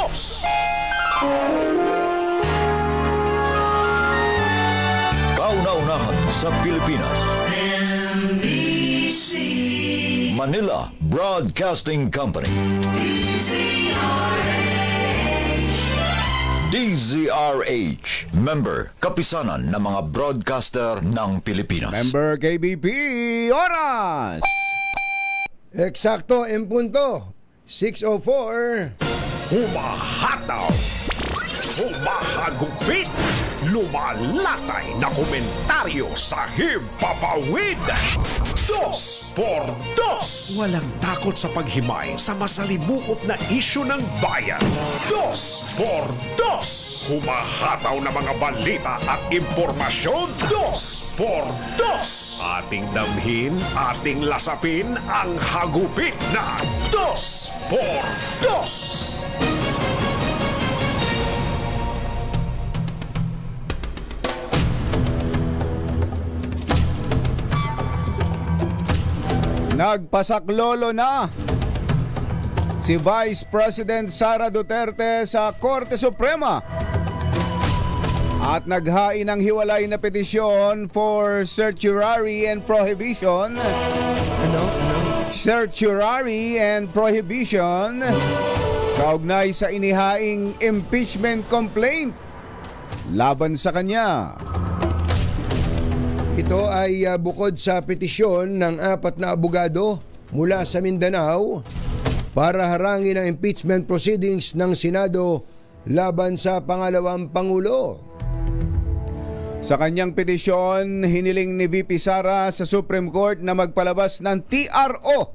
dos. Kauna-unahan sa Pilipinas. NBC Manila Broadcasting Company. DZRH. Member, kapisanan ng mga broadcaster ng Pilipinas. Member KBP, oras! Eksakto, en punto. 6:04. Humahataw, humahagupit, lumalatay na komentaryo sa himpapawid. 2 por 2. Walang takot sa paghimay sa masalimuot na isyu ng bayan. 2 por 2. Humahataw na mga balita at impormasyon. 2 por 2. Ating damhin, ating lasapin ang hagupit na 2 por 2. Nagpasaklolo na si Vice President Sara Duterte sa Korte Suprema at naghain ng hiwalay na petisyon for certiorari and prohibition. Certiorari and prohibition kaugnay sa inihaing impeachment complaint laban sa kanya. Ito ay bukod sa petisyon ng 4 na abogado mula sa Mindanao para harangin ang impeachment proceedings ng Senado laban sa pangalawang Pangulo. Sa kanyang petisyon, hiniling ni VP Sara sa Supreme Court na magpalabas ng TRO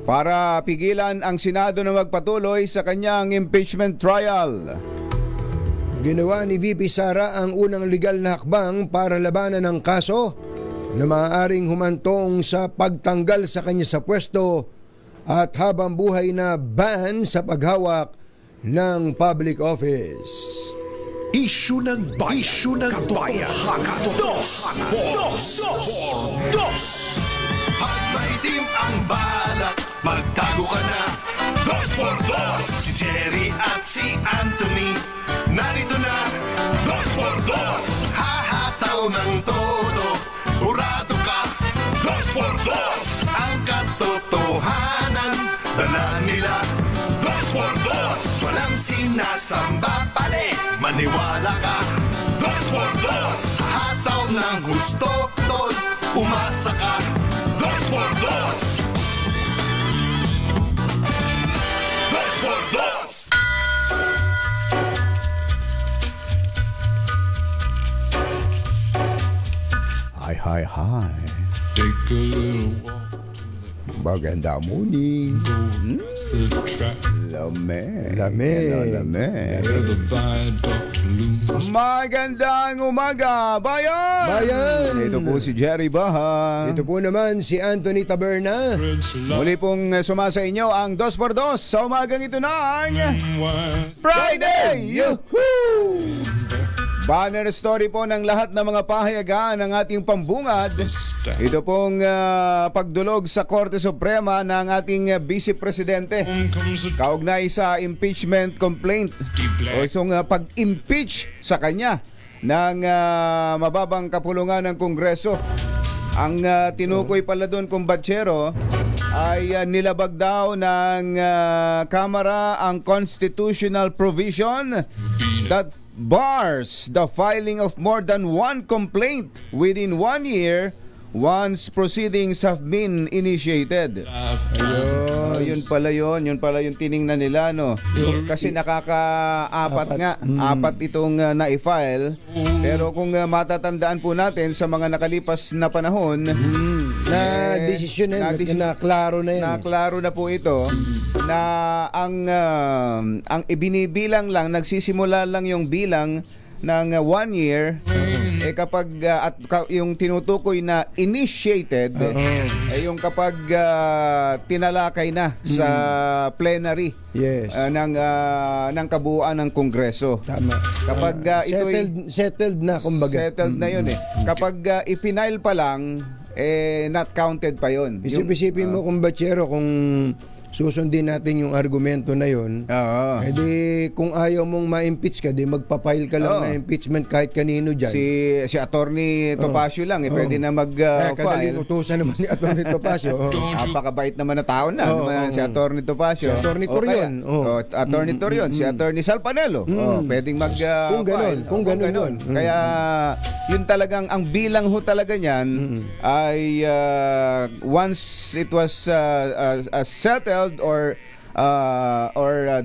para pigilan ang Senado na magpatuloy sa kanyang impeachment trial. Ginawa ni VP Sara ang unang legal na hakbang para labanan ang kaso na maaaring humantong sa pagtanggal sa kanya sa pwesto at habang buhay na ban sa paghawak ng public office. Isyu ng bayan. Isyu ng bayan. Dos por dos. At maitim ang balak, magtago ka na. 2 por 2. Si Jerry at si Anthony narito na. 2 por 2. Hahataw ng todo, urado ka. 2 por 2. Ang katotohanan dala nila. 2 por 2. Walang sinasamba pali, maniwala ka. 2 por 2. Hataw ng gusto, tol, umasa ka. 2 por 2. 2 por 2. Hi. Take a little walk Maganda morning. the track Lame. where the viaduct looms. Magandang umaga, bayan! Bayan! Ito po si Jerry Baha. Ito po naman si Anthony Taberna. Muli pong sumasa inyo ang 2 por 2 sa umagang ito ng Friday! Yuhuu! Banner story po ng lahat ng mga pahayagan ng ating pambungad. Ito pong pagdulog sa Korte Suprema ng ating Vice Presidente kaugnay sa impeachment complaint o isang pag-impeach sa kanya ng mababang kapulungan ng Kongreso. Ang tinukoy pala doon, kumbatsero, ay nilabag daw ng Kamara ang constitutional provision that bars the filing of more than one complaint within 1 year once proceedings have been initiated. Yun pala yung tiningnan nila, no? Kasi nakaka-4 nga, 4 itong na-file. Pero kung matatandaan po natin sa mga nakalipas na panahon, Na desisyon na yun, na klaro na yun. Naklaro na po ito na ang ibinibilang lang, nagsisimula lang yung bilang ng 1 year kapag yung tinutukoy na initiated yung kapag tinalakay na sa plenary ng kabuuan ng Kongreso. Tama. Kapag settled na, kumbaga. Settled na yun Kapag ipinail pa lang, not counted pa yun. Isipin mo, kumbatsero, kung susundin natin yung argumento na yun. Oo. Eh di, kung ayaw mong ma-impeach ka, di magpa-file ka lang na impeachment kahit kanino dyan. Si Attorney Topacio lang, pwede na mag-file. Kadaling utusan naman ni Attorney Topacio. Napakabait naman na tao na. Si Attorney Topacio. Si Attorney Torion. Attorney Torion. Si Attorney Salpanelo. Pwedeng mag-file. Kung ganun. Kaya, yun talagang, ang bilang ho talaga niyan ay once it was settled or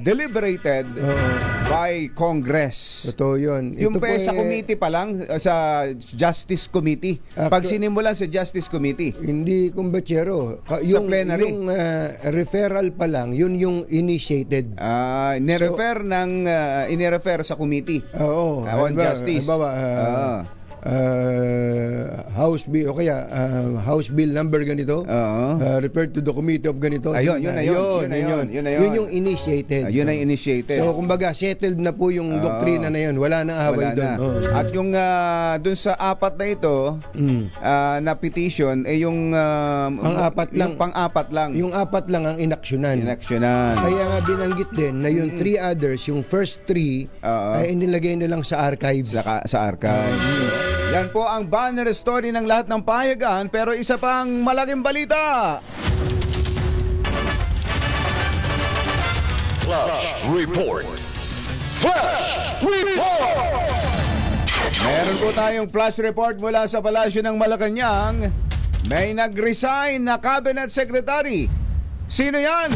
deliberated by Congress. Totoo yun. Yung sa committee pa lang, sa Justice Committee. Pag sinimulan sa Justice Committee. Hindi, kumbachero. Sa plenary. Yung referral pa lang, yun yung initiated. Inirefer sa committee. Oo. On justice. House bill o kaya House bill number ganito, referred to the committee of ganito. Yun Yung initiated. Yun ay initiated. So kumbaga settled na po yung doktrina na yun. Wala na away doon. At yung dun sa apat na ito na petition yung pang-apat lang. Pang-apat lang. Yung apat lang ang inaksyonan. Kaya nga binanggit din na yung three others, yung first three ay inilagay nilang sa archives. Sa archives. Yan po ang banner story ng lahat ng pahayagan, pero isa pang malaking balita. Flash Report. Flash Report. Meron po tayong flash report mula sa Palasyo ng Malacanang. May nag-resign na cabinet secretary. Sino yan?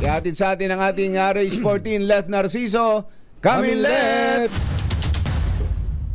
Ihatid sa atin ang ating RH14 Leth Narciso. Come in, Leth!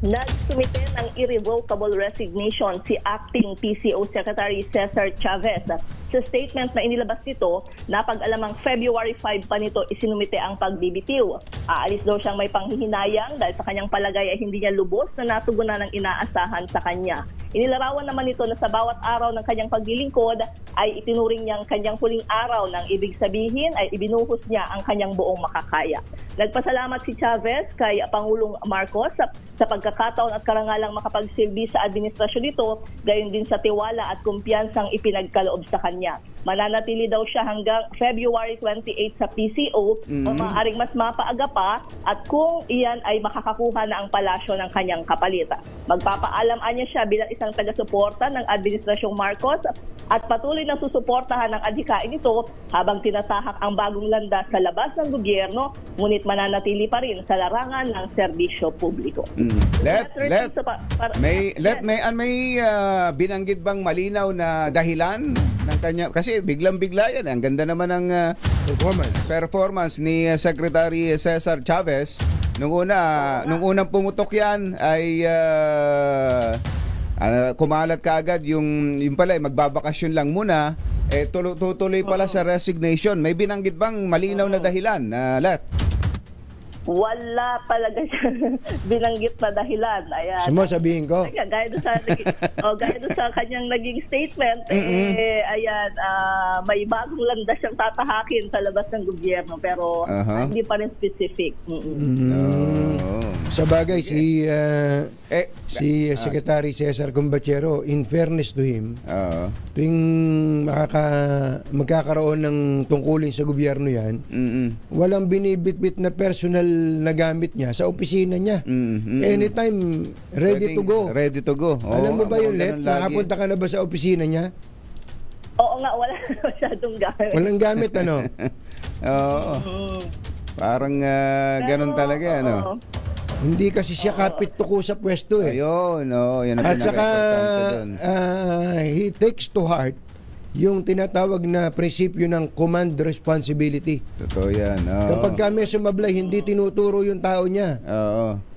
Nagsumite ng irrevocable resignation si Acting PCO Secretary Cesar Chavez. Sa statement na inilabas nito, napag-alamang February 5 pa nito isinumite ang pagbibitiw. Aalis daw siyang may panghihinayang dahil sa kanyang palagay ay hindi niya lubos na natugunan ng inaasahan sa kanya. Inilarawan naman nito na sa bawat araw ng kanyang paglilingkod ay itinuring niyang kanyang huling araw, nang ibig sabihin ay ibinuhos niya ang kanyang buong makakaya. Nagpasalamat si Chavez kay Pangulong Marcos sa pagkakataon at karangalang makapagsilbi sa administrasyon nito, gayon din sa tiwala at kumpiyansang ipinagkaloob sa kanya. Mananatili daw siya hanggang February 28 sa PCO o maaaring mas mapaaga pa, at kung iyan ay makakakuha na ang palasyo ng kanyang kapalita. Magpapaalam niya siya bilang isang taga-suporta ng Administrasyong Marcos at patuloy na susuportahan ng adhikain ito habang tinatahak ang bagong landas sa labas ng gobyerno, ngunit mananatili pa rin sa larangan ng serbisyo publiko. May binanggit bang malinaw na dahilan ng kanya? Kasi biglang-bigla yan. Ang ganda naman ng performance ni Secretary Cesar Chavez. Nung unang pumutok yan ay kumalat kaagad yung pala magbabakasyon lang muna, tutuloy pala sa resignation. May binanggit bang malinaw na dahilan, Leth? Wala talaga siya binanggit na dahilan. Ayan. Sumasabihin ko. Gaya doon sa kanyang naging statement, may bagong landas siyang tatahakin sa labas ng gobyerno, pero hindi pa rin specific. Sa bagay, si Secretary Cesar Combachero, in fairness to him, tuwing magkakaroon ng tungkulin sa gobyerno yan, walang binibitbit na personal na gamit niya sa opisina niya. Anytime, ready to go. Ready to go. Alam mo ba yun, Let? Nakapunta ka na ba sa opisina niya? Oo nga, wala na masyadong gamit. Walang gamit, ano? Oo. Parang ganun talaga, ano? Hindi kasi siya kapit tuko sa pwesto eh. Ayun, yan ang at saka doon. He takes to heart yung tinatawag na prinsipyo ng command responsibility. Totoo yan. Kapag kami sumablay, hindi tinuturo yung tao niya.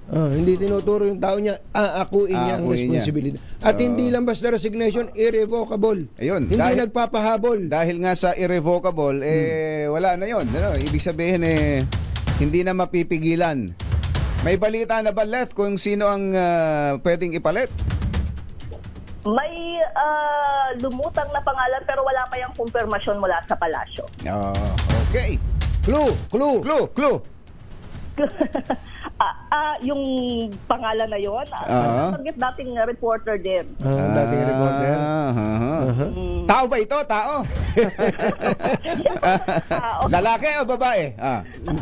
Hindi tinuturo yung tao niya, aakuin niya ang responsibility. At hindi lang basta resignation, irrevocable. Ayun, hindi nagpapahabol. Dahil nga sa irrevocable, wala na yun. Ibig sabihin, hindi na mapipigilan. May balita na ba, Leth, kung sino ang pwedeng ipalit? May lumutang na pangalan pero wala pa yung kumpirmasyon mula sa palasyo. Okay. Clue. Yung pangalan na yon, dating reporter din. Dating reporter. Tao ba ito? Tao? Lalaki o babae?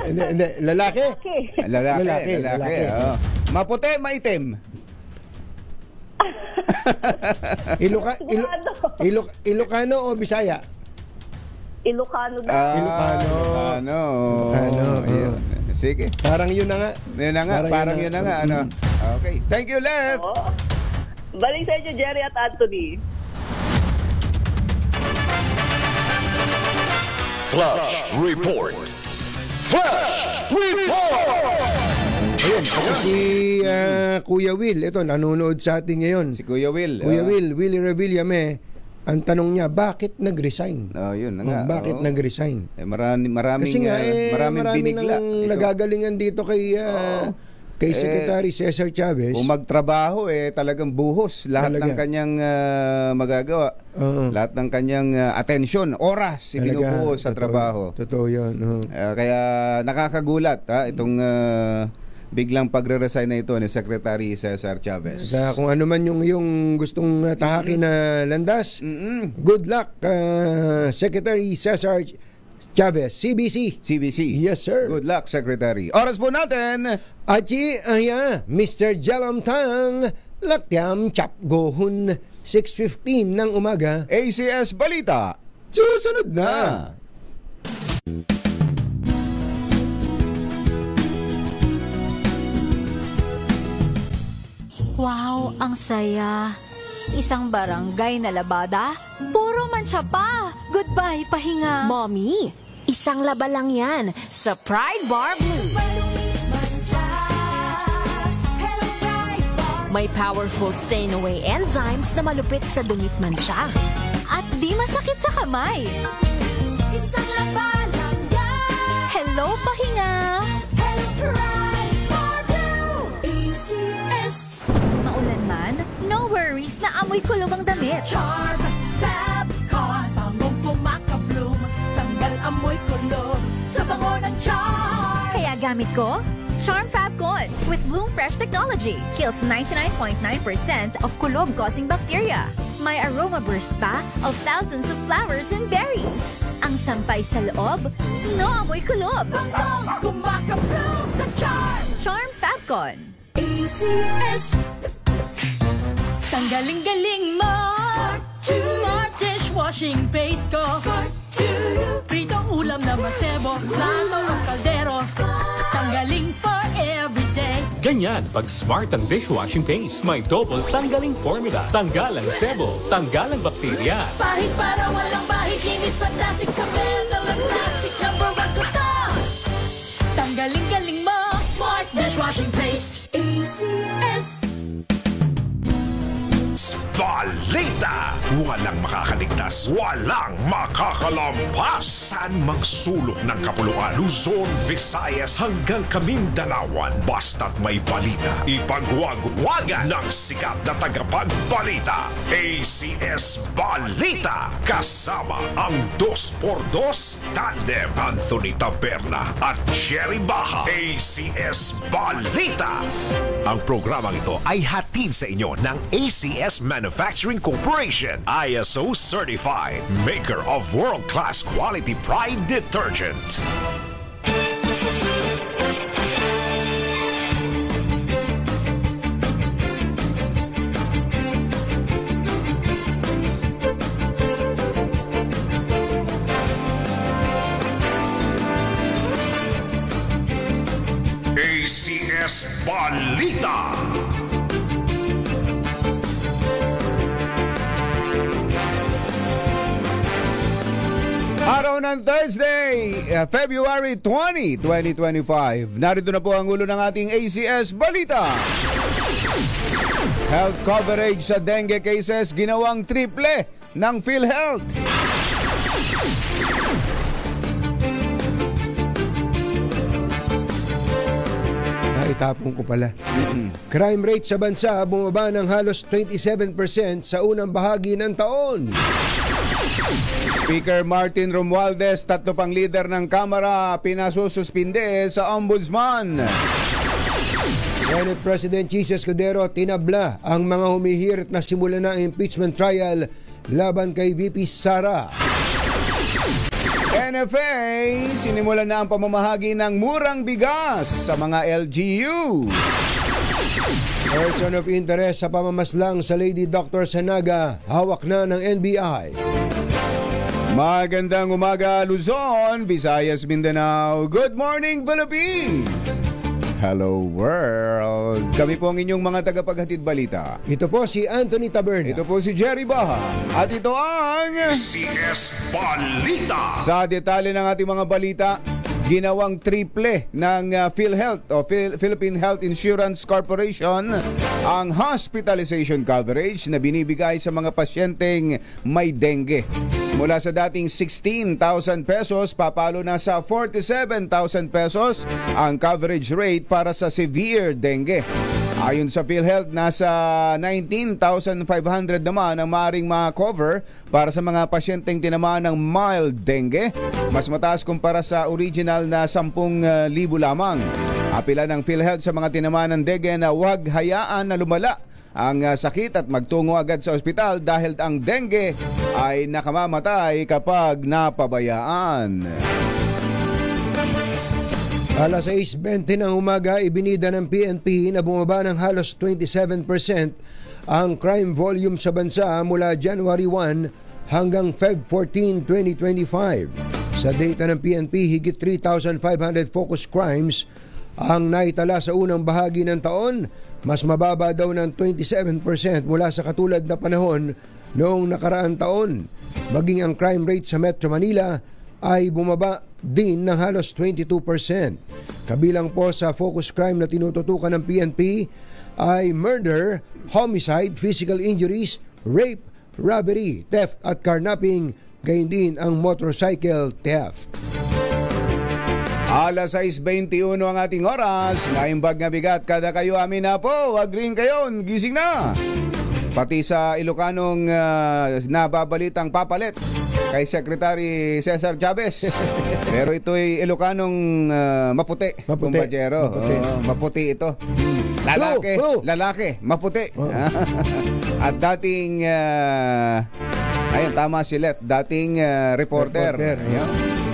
Hindi, lalaki. Lalaki. Maputi, maitim. Ilocano o Bisaya? Ilocano na. Ilocano. Ayun. Sige. Parang yun na nga. Parang yun na nga. Ano? Okay. Thank you, Lef. Balik sa inyo, Jerry at Anthony. Flash Report. Flash Report. Ayun, si Kuya Will, ito, nanonood sa atin ngayon. Si Kuya Will. Willie Revillame, ang tanong niya, bakit nag-resign? Yun na nga. Bakit nag-resign? Maraming kasi nga, maraming binigla. Nang nagagalingan dito kay Secretary Cesar Chavez. Kung magtrabaho, talagang buhos. Lahat ng kanyang magagawa. Lahat ng kanyang atensyon, oras, ibinubuhos sa trabaho. Totoo yun. Kaya nakakagulat itong biglang pagre-resign na ito ni Secretary Cesar Chavez. Kung ano man yung gustong tahakin na landas, good luck, Secretary Cesar Chavez, CBC. Yes, sir. Good luck, Secretary. Oras po natin. Achi, Mr. Jalamtang, Laktiam Chapgohun, 6:15 ng umaga. ACS Balita. Susunod na. Wow, ang saya. Isang barangay na labada, puro mancha pa. Goodbye, pahinga. Mommy, isang laba lang yan sa Pride Bar Blue. May powerful stain-away enzymes na malupit sa dungit mancha. At di masakit sa kamay. Isang laba lang yan. Hello, pahinga. Hello, Pride Bar Blue. ACS. Maulan man, no worries na amoy kulog ang damit. Charm Fabcon, bangong pumaka-bloom, tanggal amoy kulog sa bango ng Charm. Kaya gamit ko, Charm Fabcon with Bloom Fresh technology. Kills 99.9% of kulob-causing bacteria. May aroma burst pa of thousands of flowers and berries. Ang sampay sa loob, no amoy kulob. Bangong pumaka-bloom sa Charm. Charm Fabcon. ACS. Tanggaling-galing mo. Smart dishwashing paste ko. Pritong ulam na masebo, plato o kaldero. Tanggaling for everyday. Ganyan pag smart ang dishwashing paste. May double tanggaling formula. Tanggal ang sebo, tanggal ang bakterya. Pahit para walang bahid, linis fantastic sa metal at plastic. Number 1 ko to. Tanggaling-galing mo. Smart dishwashing paste. ACS. Balita! Walang makakaligtas, walang makakalampas. Saan magsulok ng kapuluan? Luzon, Visayas hanggang Kamindalawan. Basta't may balita, ipagwagwagan ng sikat na tagapagbalita. ACS Balita. Kasama ang 2x2 tandem Anthony Taberna at Jerry Baha. ACS Balita. Ang programang ito ay hatid sa inyo ng ACS Manufacturing Corporation, ISO certified, maker of world-class quality Pride detergent. ACS Balita. Araw ng Thursday, February 20, 2025. Narito na po ang ulo ng ating ACS Balita. Health coverage sa dengue cases ginawang triple ng PhilHealth. Itapon ko pala. Crime rate sa bansa bumaba ng halos 27% sa unang bahagi ng taon. Speaker Martin Romualdez, 3 pang lider ng Kamara, pinasususpinde sa Ombudsman. Senate President Chis Escudero tinabla ang mga humihirit na simula na ang impeachment trial laban kay VP Sara. NFA, sinimulan na ang pamamahagi ng murang bigas sa mga LGU. Person of interest sa pamamaslang sa Lady Dr. Sanaga, hawak na ng NBI. Magandang umaga Luzon, Visayas, Mindanao. Good morning Philippines! Hello world! Kami po ang inyong mga tagapaghatid balita. Ito po si Anthony Taberna. Ito po si Jerry Baha. At ito ang CS Balita. Sa detalye ng ating mga balita, ginawang triple ng PhilHealth o Philippine Health Insurance Corporation ang hospitalization coverage na binibigay sa mga pasyenteng may dengue. Mula sa dating 16,000 pesos, papalo na sa 47,000 pesos ang coverage rate para sa severe dengue. Ayon sa PhilHealth, nasa 19,500 naman ang maaaring ma-cover para sa mga pasyenteng tinamaan ng mild dengue. Mas mataas kumpara sa original na 10,000 lamang. Apila ng PhilHealth sa mga tinamaan ng dengue na huwag hayaan na lumala ang sakit at magtungo agad sa ospital dahil ang dengue ay nakamamatay kapag napabayaan. Alas 6:20 ng umaga, ibinida ng PNP na bumaba ng halos 27% ang crime volume sa bansa mula January 1 hanggang Feb 14, 2025. Sa data ng PNP, higit 3,500 focus crimes ang naitala sa unang bahagi ng taon, mas mababa daw ng 27% mula sa katulad na panahon noong nakaraang taon. Maging ang crime rate sa Metro Manila ay bumaba din ng halos 22%. Kabilang po sa focus crime na tinututukan ng PNP ay murder, homicide, physical injuries, rape, robbery, theft at carnapping, gayon din ang motorcycle theft. Alas 6:21 ang ating oras. Naimbag na bigat kada kayo amin na po. Wag rin kayo, gising na. Pati sa Ilocanong nababalitang papalit kay Secretary Cesar Chavez. Pero ito'y Ilocanong maputi. Kumbachero. Maputi ito. Lalaki, maputi. At dating ayun, tama si Let, dating reporter.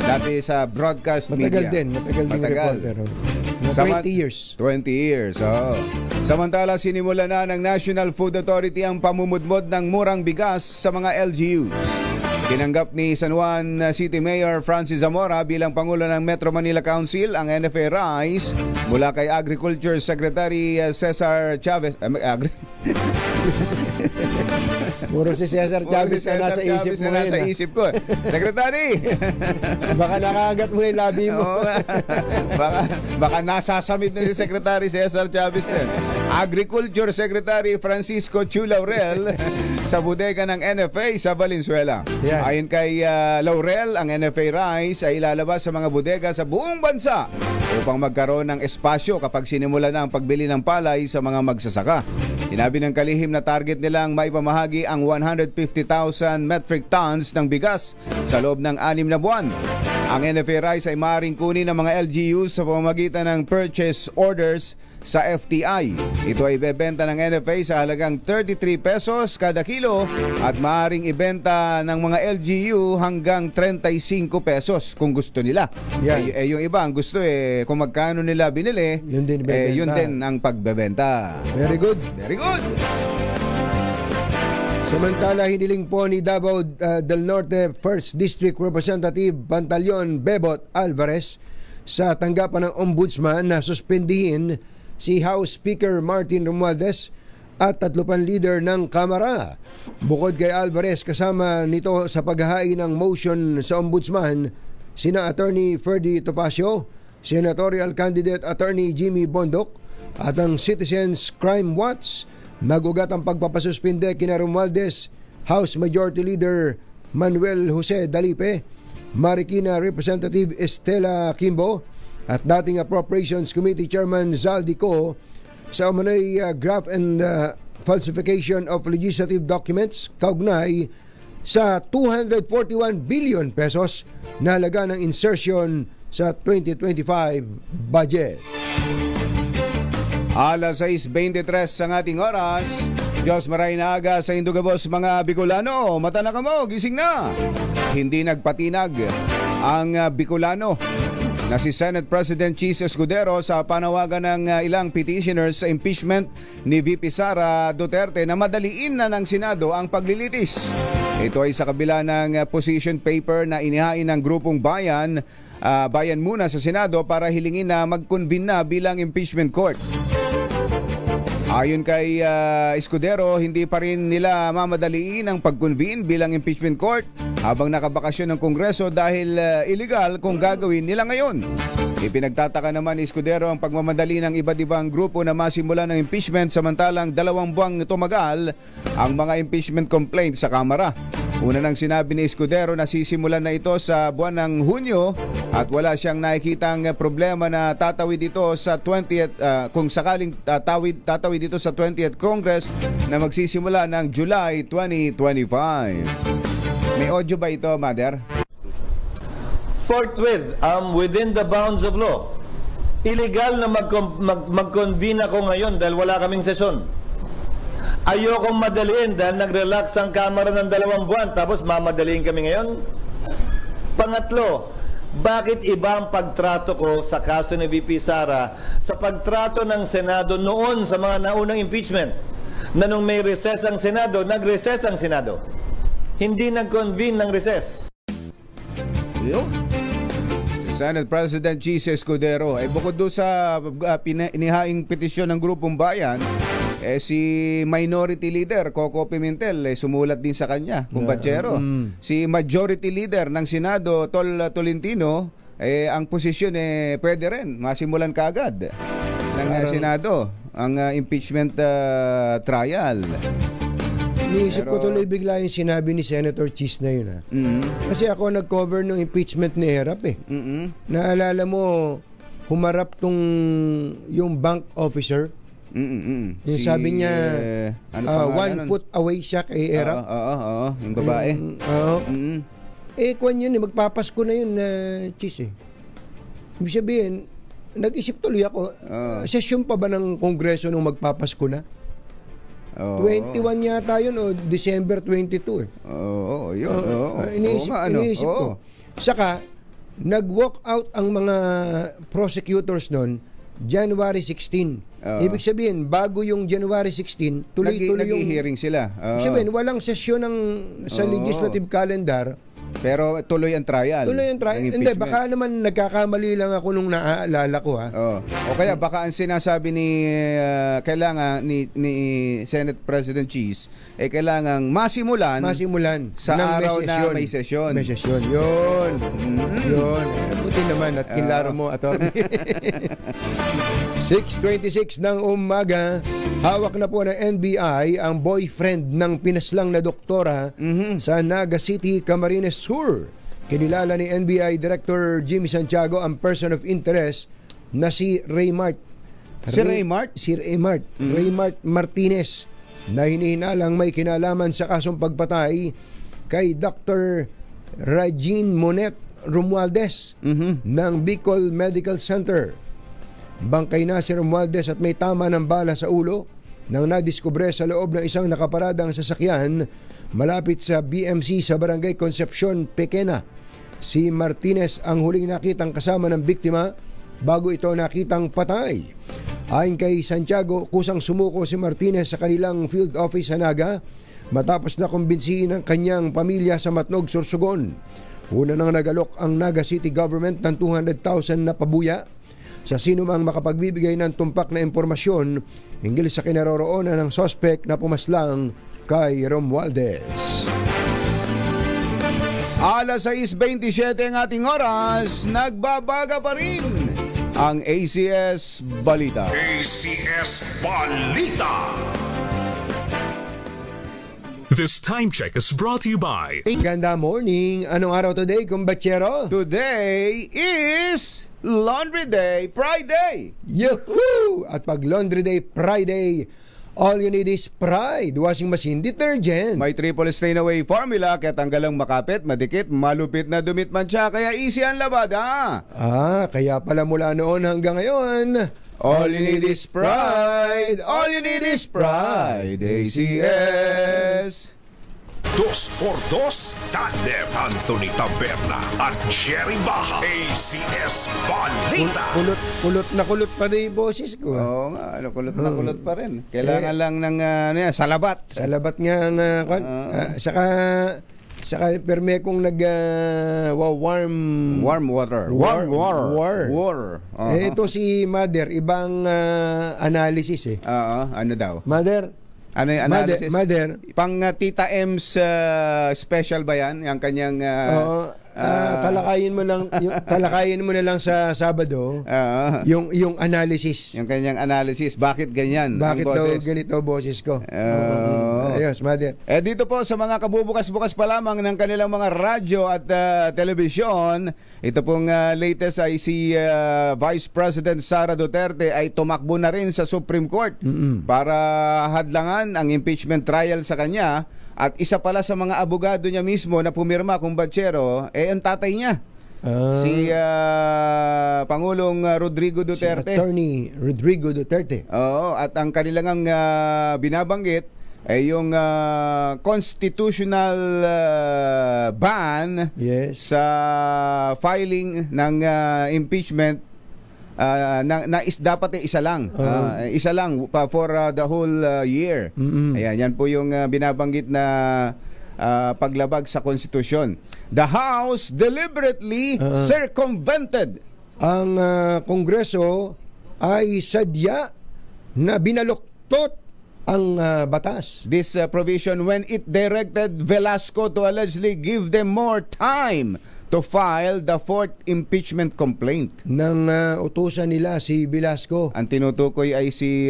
Dati sa broadcast media. Matagal din reporter. 20 years. 20 years, oh. Samantala, sinimula na ng National Food Authority ang pamumudmod ng murang bigas sa mga LGUs. Tinanggap ni San Juan City Mayor Francis Zamora bilang Pangulo ng Metro Manila Council ang NFA rice mula kay Agriculture Secretary Cesar Chavez. Puro si Cesar Chavez na nasa isip mo ngayon. Nasa isip ko. Secretary! Baka nakagat mo yung labi mo. baka nasasamit na si Secretary Cesar Chavez yan. Agriculture Secretary Francisco Chu Laurel sa bodega ng NFA sa Valenzuela. Yeah. Ayon kay Laurel, ang NFA rice ay ilalabas sa mga bodega sa buong bansa upang magkaroon ng espasyo kapag sinimula na ang pagbili ng palay sa mga magsasaka. Sinabi ng kalihim na target nilang maipamahagi ang 150,000 metric tons ng bigas sa loob ng 6 na buwan. Ang NFA rice ay maaaring kunin ng mga LGUs sa pamamagitan ng purchase orders sa FTI. Ito ay ibebenta ng NFA sa halagang 33 pesos kada kilo at maaaring ibenta ng mga LGU hanggang 35 pesos kung gusto nila. Yung iba ang gusto kung magkano nila binili, yun din ang pagbebenta. Very good. Very good. Samantala, hiniling po ni Davao del Norte 1st District Representative Pantaleon Bebot Alvarez sa tanggapan ng Ombudsman na suspendihin si House Speaker Martin Romualdez at 3 pang leader ng Kamara. Bukod kay Alvarez, kasama nito sa paghahain ng motion sa Ombudsman sina Attorney Ferdy Topacio, Senatorial Candidate Attorney Jimmy Bondoc at ang Citizens Crime Watch. Nagugat ang pagpapasuspinde kina Romualdez, House Majority Leader Manuel Jose Dalipe, Marikina Representative Estela Kimbo at dating Appropriations Committee Chairman Zaldi Co sa umano'y graft and falsification of legislative documents kaugnay sa 241 billion pesos na halaga ng insertion sa 2025 budget. Alas 6:23 ang ating oras. Diyos maray na aga sa Indugabos mga Bicolano. Mata na kamo, gising na. Hindi nagpatinag ang Bicolano na si Senate President Cheese Escudero sa panawagan ng ilang petitioners sa impeachment ni VP Sara Duterte na madaliin na ng Senado ang paglilitis. Ito ay sa kabila ng position paper na inihain ng grupong Bayan Muna sa Senado para hilingin na mag-convene na bilang impeachment court. Ayon kay Escudero, hindi pa rin nila mamadaliin ang pag-convene bilang impeachment court habang nakabakasyon ng Kongreso dahil illegal kung gagawin nila ngayon. Ipinagtataka naman ni Escudero ang pagmamadali ng iba't ibang grupo na masimulan ng impeachment samantalang 2 buwang tumagal ang mga impeachment complaints sa Kamara. Una nang sinabi ni Escudero na sisimulan na ito sa buwan ng Hunyo at wala siyang nakikitang problema na tatawid ito sa 20th kung sakaling tatawid ito sa 20th Congress na magsisimula ng July 2025. May audio ba ito, Mother? Forthwith, within the bounds of law. Illegal na mag-convene ako ngayon dahil wala kaming sesyon. Ayokong madaliin dahil nag-relax ang Kamara ng 2 buwan tapos mamadaliin kami ngayon. Pangatlo, bakit iba ang pagtrato ko sa kaso ni VP Sara sa pagtrato ng Senado noon sa mga naunang impeachment na nung may recess ang Senado, nag-recess ang Senado. Hindi nag-convene ng recess. Senate President Cheese Escudero ay bukod doon sa inihaing petisyon ng grupong Bayan, si Minority Leader Coco Pimentel sumulat din sa kanya, kumpatsero. Si Majority Leader ng Senado Tol Tolentino, ang posisyon pwede rin masimulan kaagad ng Senado ang impeachment trial. Iniisip ko tuloy bigla yung sinabi ni Senator Cheese na yun. Kasi ako nag-cover ng impeachment ni Herap Naalala mo, humarap yung bank officer. Yung sabi niya, 1 foot away siya kay Herap. Oo, yung babae. Kwan yun, magpapasko na yun, Cheese Ibig sabihin, nag-isip tuloy ako, session pa ba ng Kongreso nung magpapasko na? 21 yata yun o December 22 yun. Iniisip ko. Saka, nag-walk out ang mga prosecutors noon January 16. Ibig sabihin, bago yung January 16, tuloy-tuloy yung nag-hearing sila. Ibig sabihin, walang sesyon sa legislative calendar. Pero tuloy ang trial. Hindi, baka naman nagkakamali lang ako nung naaalala ko. O kaya baka ang sinasabi ni kailangan ni Senate President Cheese kailangang masimulan sa araw na may sesyon. May sesyon. Yun. Buti naman at kinlaro mo, attorney. 6:26 ng umaga, hawak na po ng NBI ang boyfriend ng pinaslang na doktora sa Naga City, Camarines Sur. Kinilala ni NBI Director Jimmy Santiago ang person of interest na si Raymart. Raymart Martinez na hinihinalang may kinalaman sa kasong pagpatay kay Dr. Regine Monet Romualdez ng Bicol Medical Center. Bangkay na si Romualdez at may tama ng bala sa ulo nang nadiskubre sa loob ng isang nakaparadang sasakyan malapit sa BMC sa Barangay Concepcion, Pequena. Si Martinez ang huling nakitang kasama ng biktima bago ito nakitang patay. Ayon kay Santiago, kusang sumuko si Martinez sa kanilang field office sa Naga matapos na kumbinsihin ang kanyang pamilya sa Matnog, Sorsogon. Una nang nagalok ang Naga City government ng 200,000 na pabuya sa sino mang makapagbibigay ng tumpak na impormasyon hinggil sa kinaroroonan ng sospek na pumaslang kay Romualdez. Alas 6:27 ang ating oras, nagbabaga pa rin ang ACS Balita. ACS Balita. This time check is brought to you by Ganda morning. Anong araw today, kumbatsero? Today is Laundry Day Friday. Yahoo! At pag Laundry Day Friday, all you need is Pride washing machine detergent. May triple stain away formula kaya tanggalang makapit, madikit, malupit na dumit man siya kaya easy ang labada. Kaya pala mula noon hanggang ngayon, All you need is pride. All you need is pride. ACS. 2x2, Tandem Anthony Taberna at Jerry Baja, ACS Balita. Kulot na rin yung boses ko. Oo nga, kulot na kulot pa rin. Kailangan lang ng salabat. Salabat nga ang saka perme kong warm water. Ito si Mother, ibang analysis ano daw? Mother, ano yung analysis? Mother. Pang Tita M's special ba yan? Yung kanyang... talakayin mo na lang sa Sabado yung analysis. Yung kanyang analysis. Bakit ganyan? Bakit daw ganito boses ko? Ayos, Mother. Dito po sa mga kabubukas-bukas pa lamang ng kanilang mga radyo at telebisyon, ito pong latest ay si Vice President Sara Duterte ay tumakbo na rin sa Supreme Court para hadlangan ang impeachment trial sa kanya. At isa pala sa mga abogado niya mismo na pumirma, kumbatsero, ang tatay niya. Si Pangulong Rodrigo Duterte. Si Attorney Rodrigo Duterte. Oo, at ang kanilang binabanggit ay yung constitutional ban sa filing ng impeachment dapat isa lang. Isa lang for the whole year. Ayan, yan po yung binabanggit na paglabag sa konstitusyon. The House deliberately circumvented. Ang Kongreso ay sadya na binaluktot ang batas. This provision when it directed Velasco to allegedly give them more time to file the fourth impeachment complaint. Nang utusan nila si Velasco. Ang tinutukoy ay si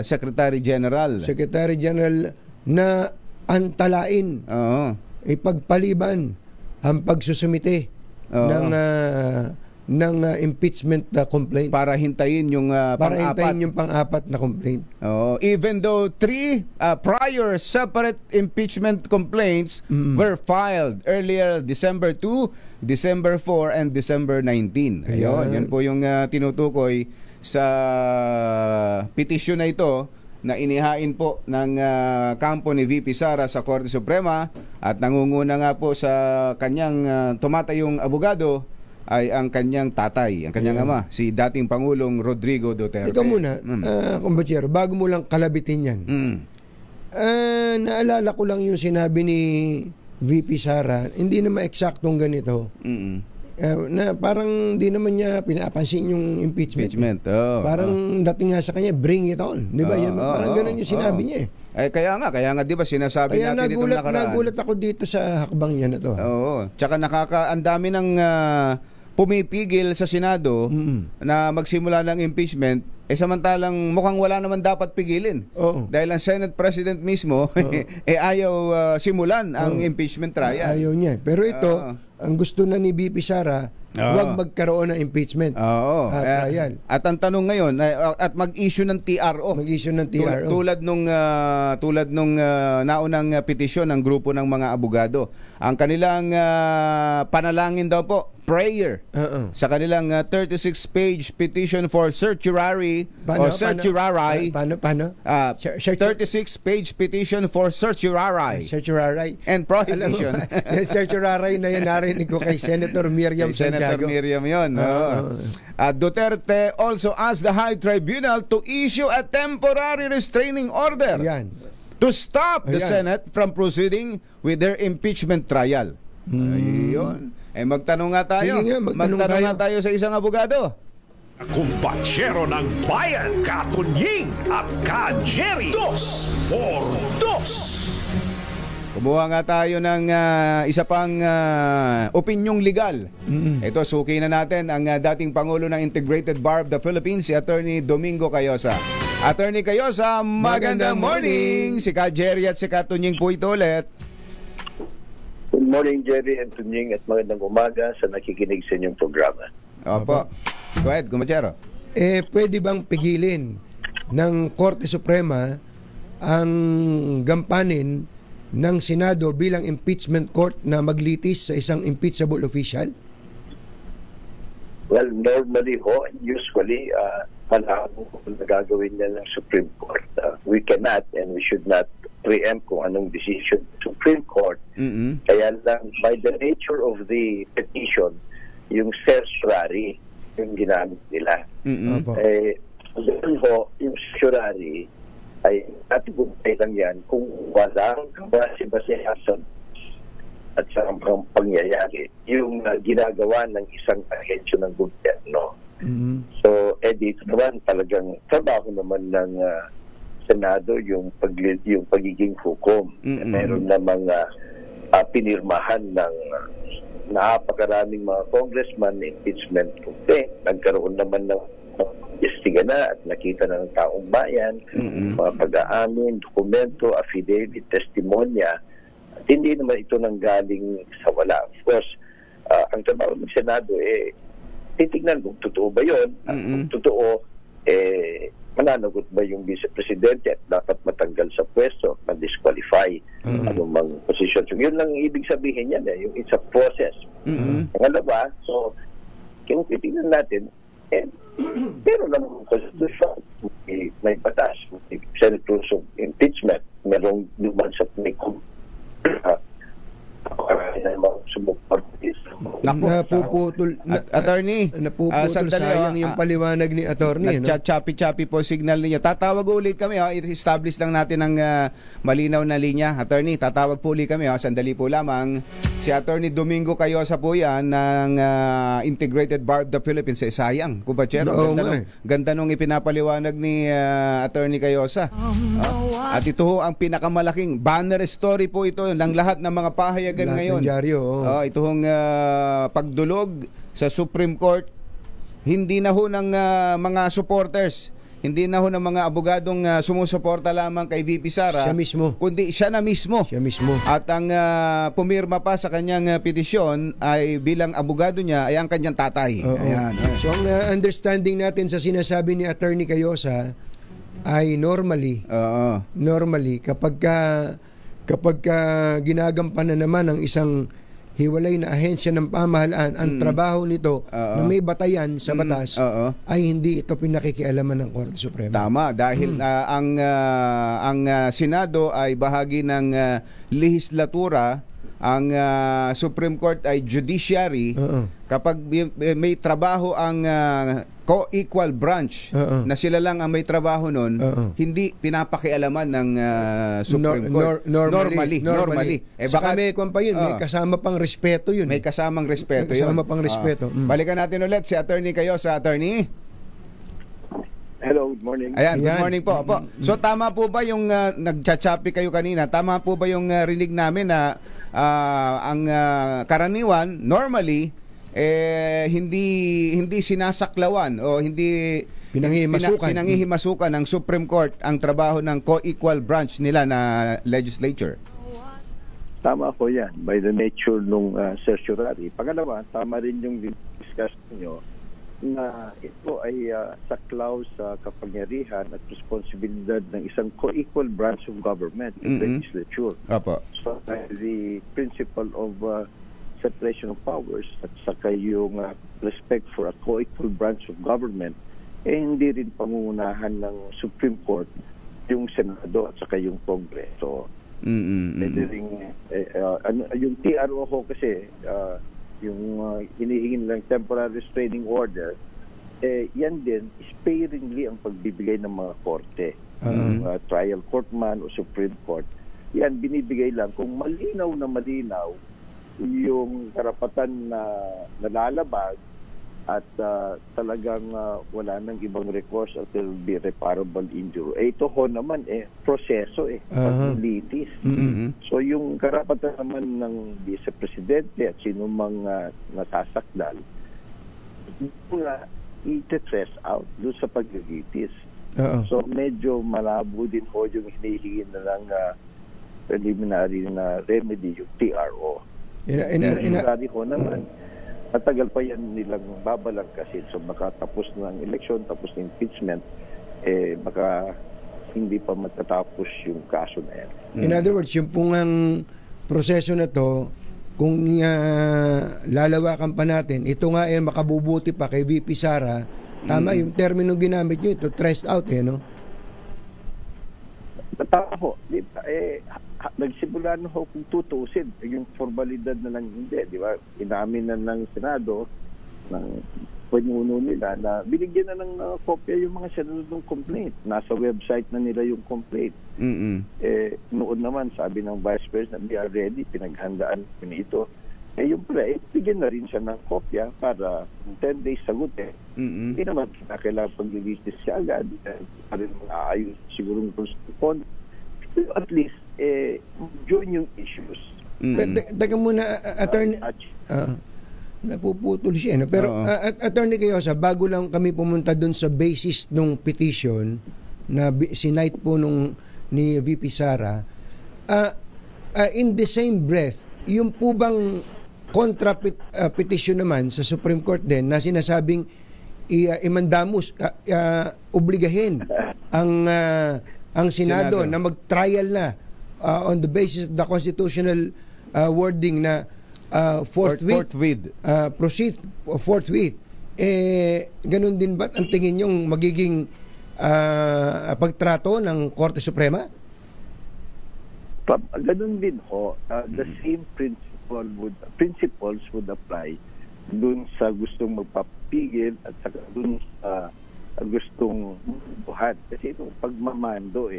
Secretary General. Secretary General na antalain, ipagpaliban ang pagsusumite ng impeachment complaint. Para hintayin yung pang-apat na complaint. Even though 3 prior separate impeachment complaints were filed earlier December 2, December 4, and December 19. Ayun, yan po yung tinutukoy sa petisyon na ito na inihain po ng kampo ni VP Sara sa Korte Suprema, at nangunguna nga po sa kanyang tumatayong abogado ay ang kanyang tatay, ang kanyang ama, si dating Pangulong Rodrigo Duterte. Ikaw muna, kumbatsero, bago mo lang kalabitin yan. Naalala ko lang yung sinabi ni VP Sara, hindi na ma-eksaktong ganito. Na parang di naman niya pinapansin yung impeachment. Parang dating nga sa kanya, bring it on. Di ba? Parang ganun yung sinabi niya Kaya nga, di ba sinasabi natin itong nakaraan. Nagulat ako dito sa hakbang niya na to. Tsaka ang dami ng pumipigil sa Senado na magsimula ng impeachment, samantalang mukhang wala naman dapat pigilin. Dahil ang Senate President mismo ayaw simulan ang impeachment trial. Ayaw niya. Pero ito, ang gusto na ni VP Sara, huwag magkaroon ng impeachment. Trial. At ang tanong ngayon, at mag-issue ng TRO. Tulad nung naunang petisyon ng grupo ng mga abogado. Ang kanilang panalangin daw po, prayer, sa kanilang 36-page petition for certiorari o certiorari. Paano? 36-page petition for certiorari and prohibition. Certiorari na yan narinig ko kay Senator Miriam Santiago. Senator Miriam yun. Duterte also asked the High Tribunal to issue a temporary restraining order to stop the Senate from proceeding with their impeachment trial. Ayun. Magtanong nga tayo. Magtanong nga tayo sa isang abogado. Kumbatsero ng bayan, Katunying at Ka-Jerry. 2x2. Kumuha nga tayo ng isa pang opinyong legal. Ito, suki na natin ang dating Pangulo ng Integrated Bar of the Philippines, si Attorney Domingo Cayosa. Attorney Cayosa, magandang morning! Si Ka-Jerry at si Katunying po ito ulit. Good morning, Jerry and Tunying, at magandang umaga sa nakikinig sa inyong programa. Opo. Go ahead, Kumachero. Pwede bang pigilin ng Korte Suprema ang gampanin ng Senado bilang impeachment court na maglitis sa isang impeachable official? Well, normally ho, usually, malabo kung nagagawin niya ng Supreme Court. We cannot and we should not preempt kung anong decision ng Supreme Court. Kaya lang, by the nature of the petition, yung certiorari, yung ginamit nila. Doon ho, yung certiorari ay natibugay lang yan kung walang base-basehasan at sa pangyayari yung ginagawa ng isang ahensya ng gobyerno. So, dito naman talagang trabaho naman ng Senado yung pagiging hukom. Meron namang pinirmahan ng napakaraming mga congressman na impeachment complaint. Nagkaroon naman ng investiga na at nakita na ng taong bayan, mga pag-aamin, dokumento, affidavit, testimonya. At hindi naman ito nanggaling sa wala. Of course, ang trabaho ng Senado, titignan kung totoo ba yun. Kung totoo, mananagot ba yung vice-presidente at dapat matanggal sa pwesto, ma-disqualify anumang position. So, yun lang ibig sabihin yan, yung it's a process. Pangalawa, so, kung titignan natin, pero naman constitution, may batas, may Senate rules of impeachment, merong luman sa napuputol attorney, sayang yung paliwanag ni attorney. Nagchachapi-chapi po signal ninyo. Tatawag ulit kami, i-establish lang natin ang malinaw na linya. Attorney, tatawag po ulit kami. Sandali po lamang. Si Attorney Domingo Cayosa po yan ng Integrated Bar of the Philippines. Sayang, kumpachero. Ganda nung ipinapaliwanag ni Attorney Cayosa. At ito ho ang pinakamalaking banner story po ito ng lahat ng mga pahayagan ngayon. Ito hong pagdulog sa Supreme Court, hindi na ho ng mga supporters, hindi na ho ng mga abogadong sumusuporta lamang kay VP Sara, siya mismo, kundi siya mismo. At ang pumirma pa sa kanyang petisyon ay bilang abogado niya ay ang kanyang tatay. Ayan. So ang understanding natin sa sinasabi ni Attorney Cayosa ay normally kapag ginagampanan naman ng isang hiwalay na ahensya ng pamahalaan, ang trabaho nito na may batayan sa batas ay hindi ito pinakikialaman ng Korte Suprema. Tama, dahil ang Senado ay bahagi ng lehislatura, ang Supreme Court ay judiciary. Kapag may trabaho ang co-equal branch na sila lang ang may trabaho nun, hindi pinapakialaman ng Supreme Court. Normally. Baka may may kasama pang respeto yun. May kasamang respeto yun. Balikan natin ulit si Attorney Cayosa. Attorney? Hello, good morning. Ayan, good morning po. So tama po ba yung nagchachapi kayo kanina? Tama po ba yung rinig namin na ang karaniwan normally hindi sinasaklawan o hindi pinanghihimasukan ng Supreme Court ang trabaho ng co-equal branch nila na legislature? Tama po yan, by the nature nung certiorari. Pangalawa, tama rin yung discuss nyo na ito ay saklaw sa kapangyarihan at responsibilidad ng isang co-equal branch of government, the legislature. So, the principle of separation of powers at saka yung respect for a co-equal branch of government, hindi rin pangungunahan ng Supreme Court yung Senado at saka yung Kongreso. Yung TRO ho kasi, yung hinihingin lang temporary restraining order, yan din, sparingly ang pagbibigay ng mga korte. Trial court man o Supreme Court, yan binibigay lang kung malinaw na malinaw yung karapatan na nalalabag at talagang wala nang ibang recourse at there will be reparable injury. Ito ho naman proseso paglitis. So yung karapatan naman ng vice-presidente at sino mang nasasakdal, i-stress out doon sa paglitis. So medyo malabo din ho yung hinihingi na lang preliminary na remedy, yung TRO. Preliminary ho naman, matagal pa yan nilang babalangkasin. So baka tapos ng election, tapos ng impeachment, baka hindi pa matatapos yung kaso na yan. In other words, yung pong ang proseso na to kung lalawakan pa natin, ito nga makabubuti pa kay VP Sara. Tama yung termino ginamit nyo, ito stressed out no? Tama ho. Nagsimula na ho kung tutusin. Yung formalidad na lang hindi. Di ba? Inamin na ng Senado, ng panuno nila, na binigyan na ng kopya yung mga senador ng complaint. Nasa website na nila yung complaint. Noon naman, sabi ng Vice President, we are ready, pinaghandaan ito. Yung pala, bigyan na rin siya ng kopya para 10 days sagutin. Hindi naman kailangan pag-release siya agad. Para maayos siguro ng constitution. At least, join yung issues. Teka muna, attorney, napuputol siya. No? Pero, attorney Cayosa, bago lang kami pumunta dun sa basis ng petition na sinight po ni VP Sara, in the same breath, yung po bang kontra petition naman sa Supreme Court din na sinasabing imandamus, obligahin ang Senado na mag-trial na on the basis of the constitutional wording na forthwith. Proceed forthwith. Ganun din ba ang tingin yung magiging pagtrato ng Korte Suprema? Ganun din ho. The same principles would apply dun sa gustong magpapigil at saka dun sa gustong buhat. Kasi itong pagmamando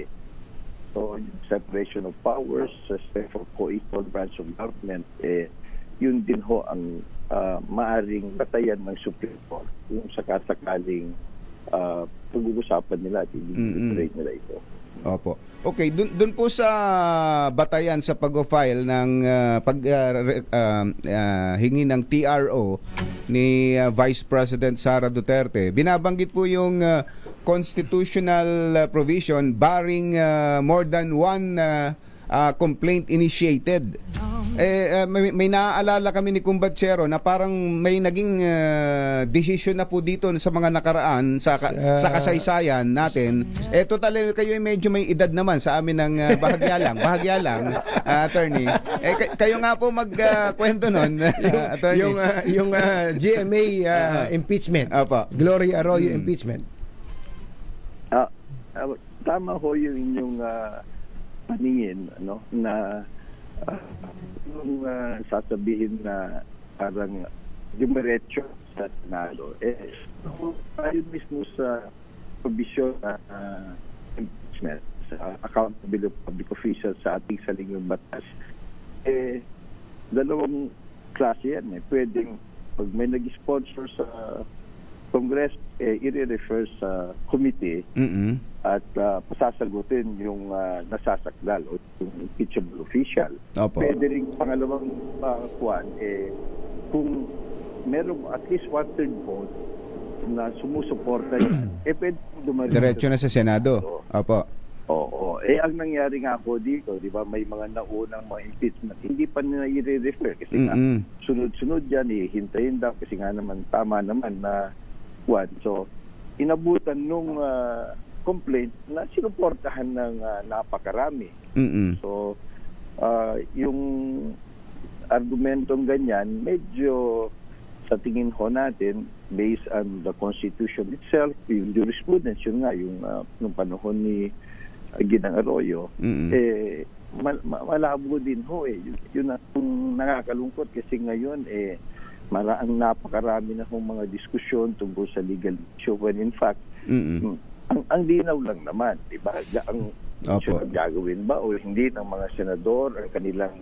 So, separation of powers, respect for co-equal branch of government, yun din ho ang maaring batayan ng Supreme Court yung sakasakaling pag-uusapan nila at i-deliberate nila ito. Opo. Okay, dun po sa batayan sa pag-file ng hingi ng TRO ni Vice President Sara Duterte, binabanggit po yung constitutional provision barring more than one complaint initiated. May naaalala kami ni Kumbatsero na parang may naging decision na po dito sa mga nakaraan sa kasaysayan natin. Total kayo medyo may edad naman sa amin ng bahagya lang attorney. Kayo nga po magkwento nun attorney. Yung GMA impeachment. Gloria Arroyo impeachment. Tama ho yung inyong paningin na yung sasabihin na parang dumiretso sa Senado ayon mismo sa provision na impeachment sa accountability of public officials sa ating saligang batas dalawang klase yan pwedeng pag may nag-sponsor sa Congress i-refer sa committee at pasasagutin yung nasasakdal o yung impeachable official. Pwede rin pangalawang kung merong at least 1/3 vote na sumusuporta pwede dumarin diretso na sa Senado. Oo. Ang nangyari nga po dito, di ba, may mga naunang mga impeachment, hindi pa nila i-refer kasi nga sunod-sunod yan, hintayin daw kasi nga naman tama naman na So, inabutan nung complaint na sinuportahan ng napakarami. So, yung argumentong ganyan, medyo sa tingin ho natin, based on the Constitution itself, yung jurisprudence, yun nga, yung nung panahon ni Ginang Arroyo, malabo din ho Yun ang nakakalungkot kasi ngayon, ang napakarami na hong mga diskusyon tungkol sa legal issue when in fact ang linaw lang naman, di ba? Ang gagawin ba o hindi ng mga senador ang kanilang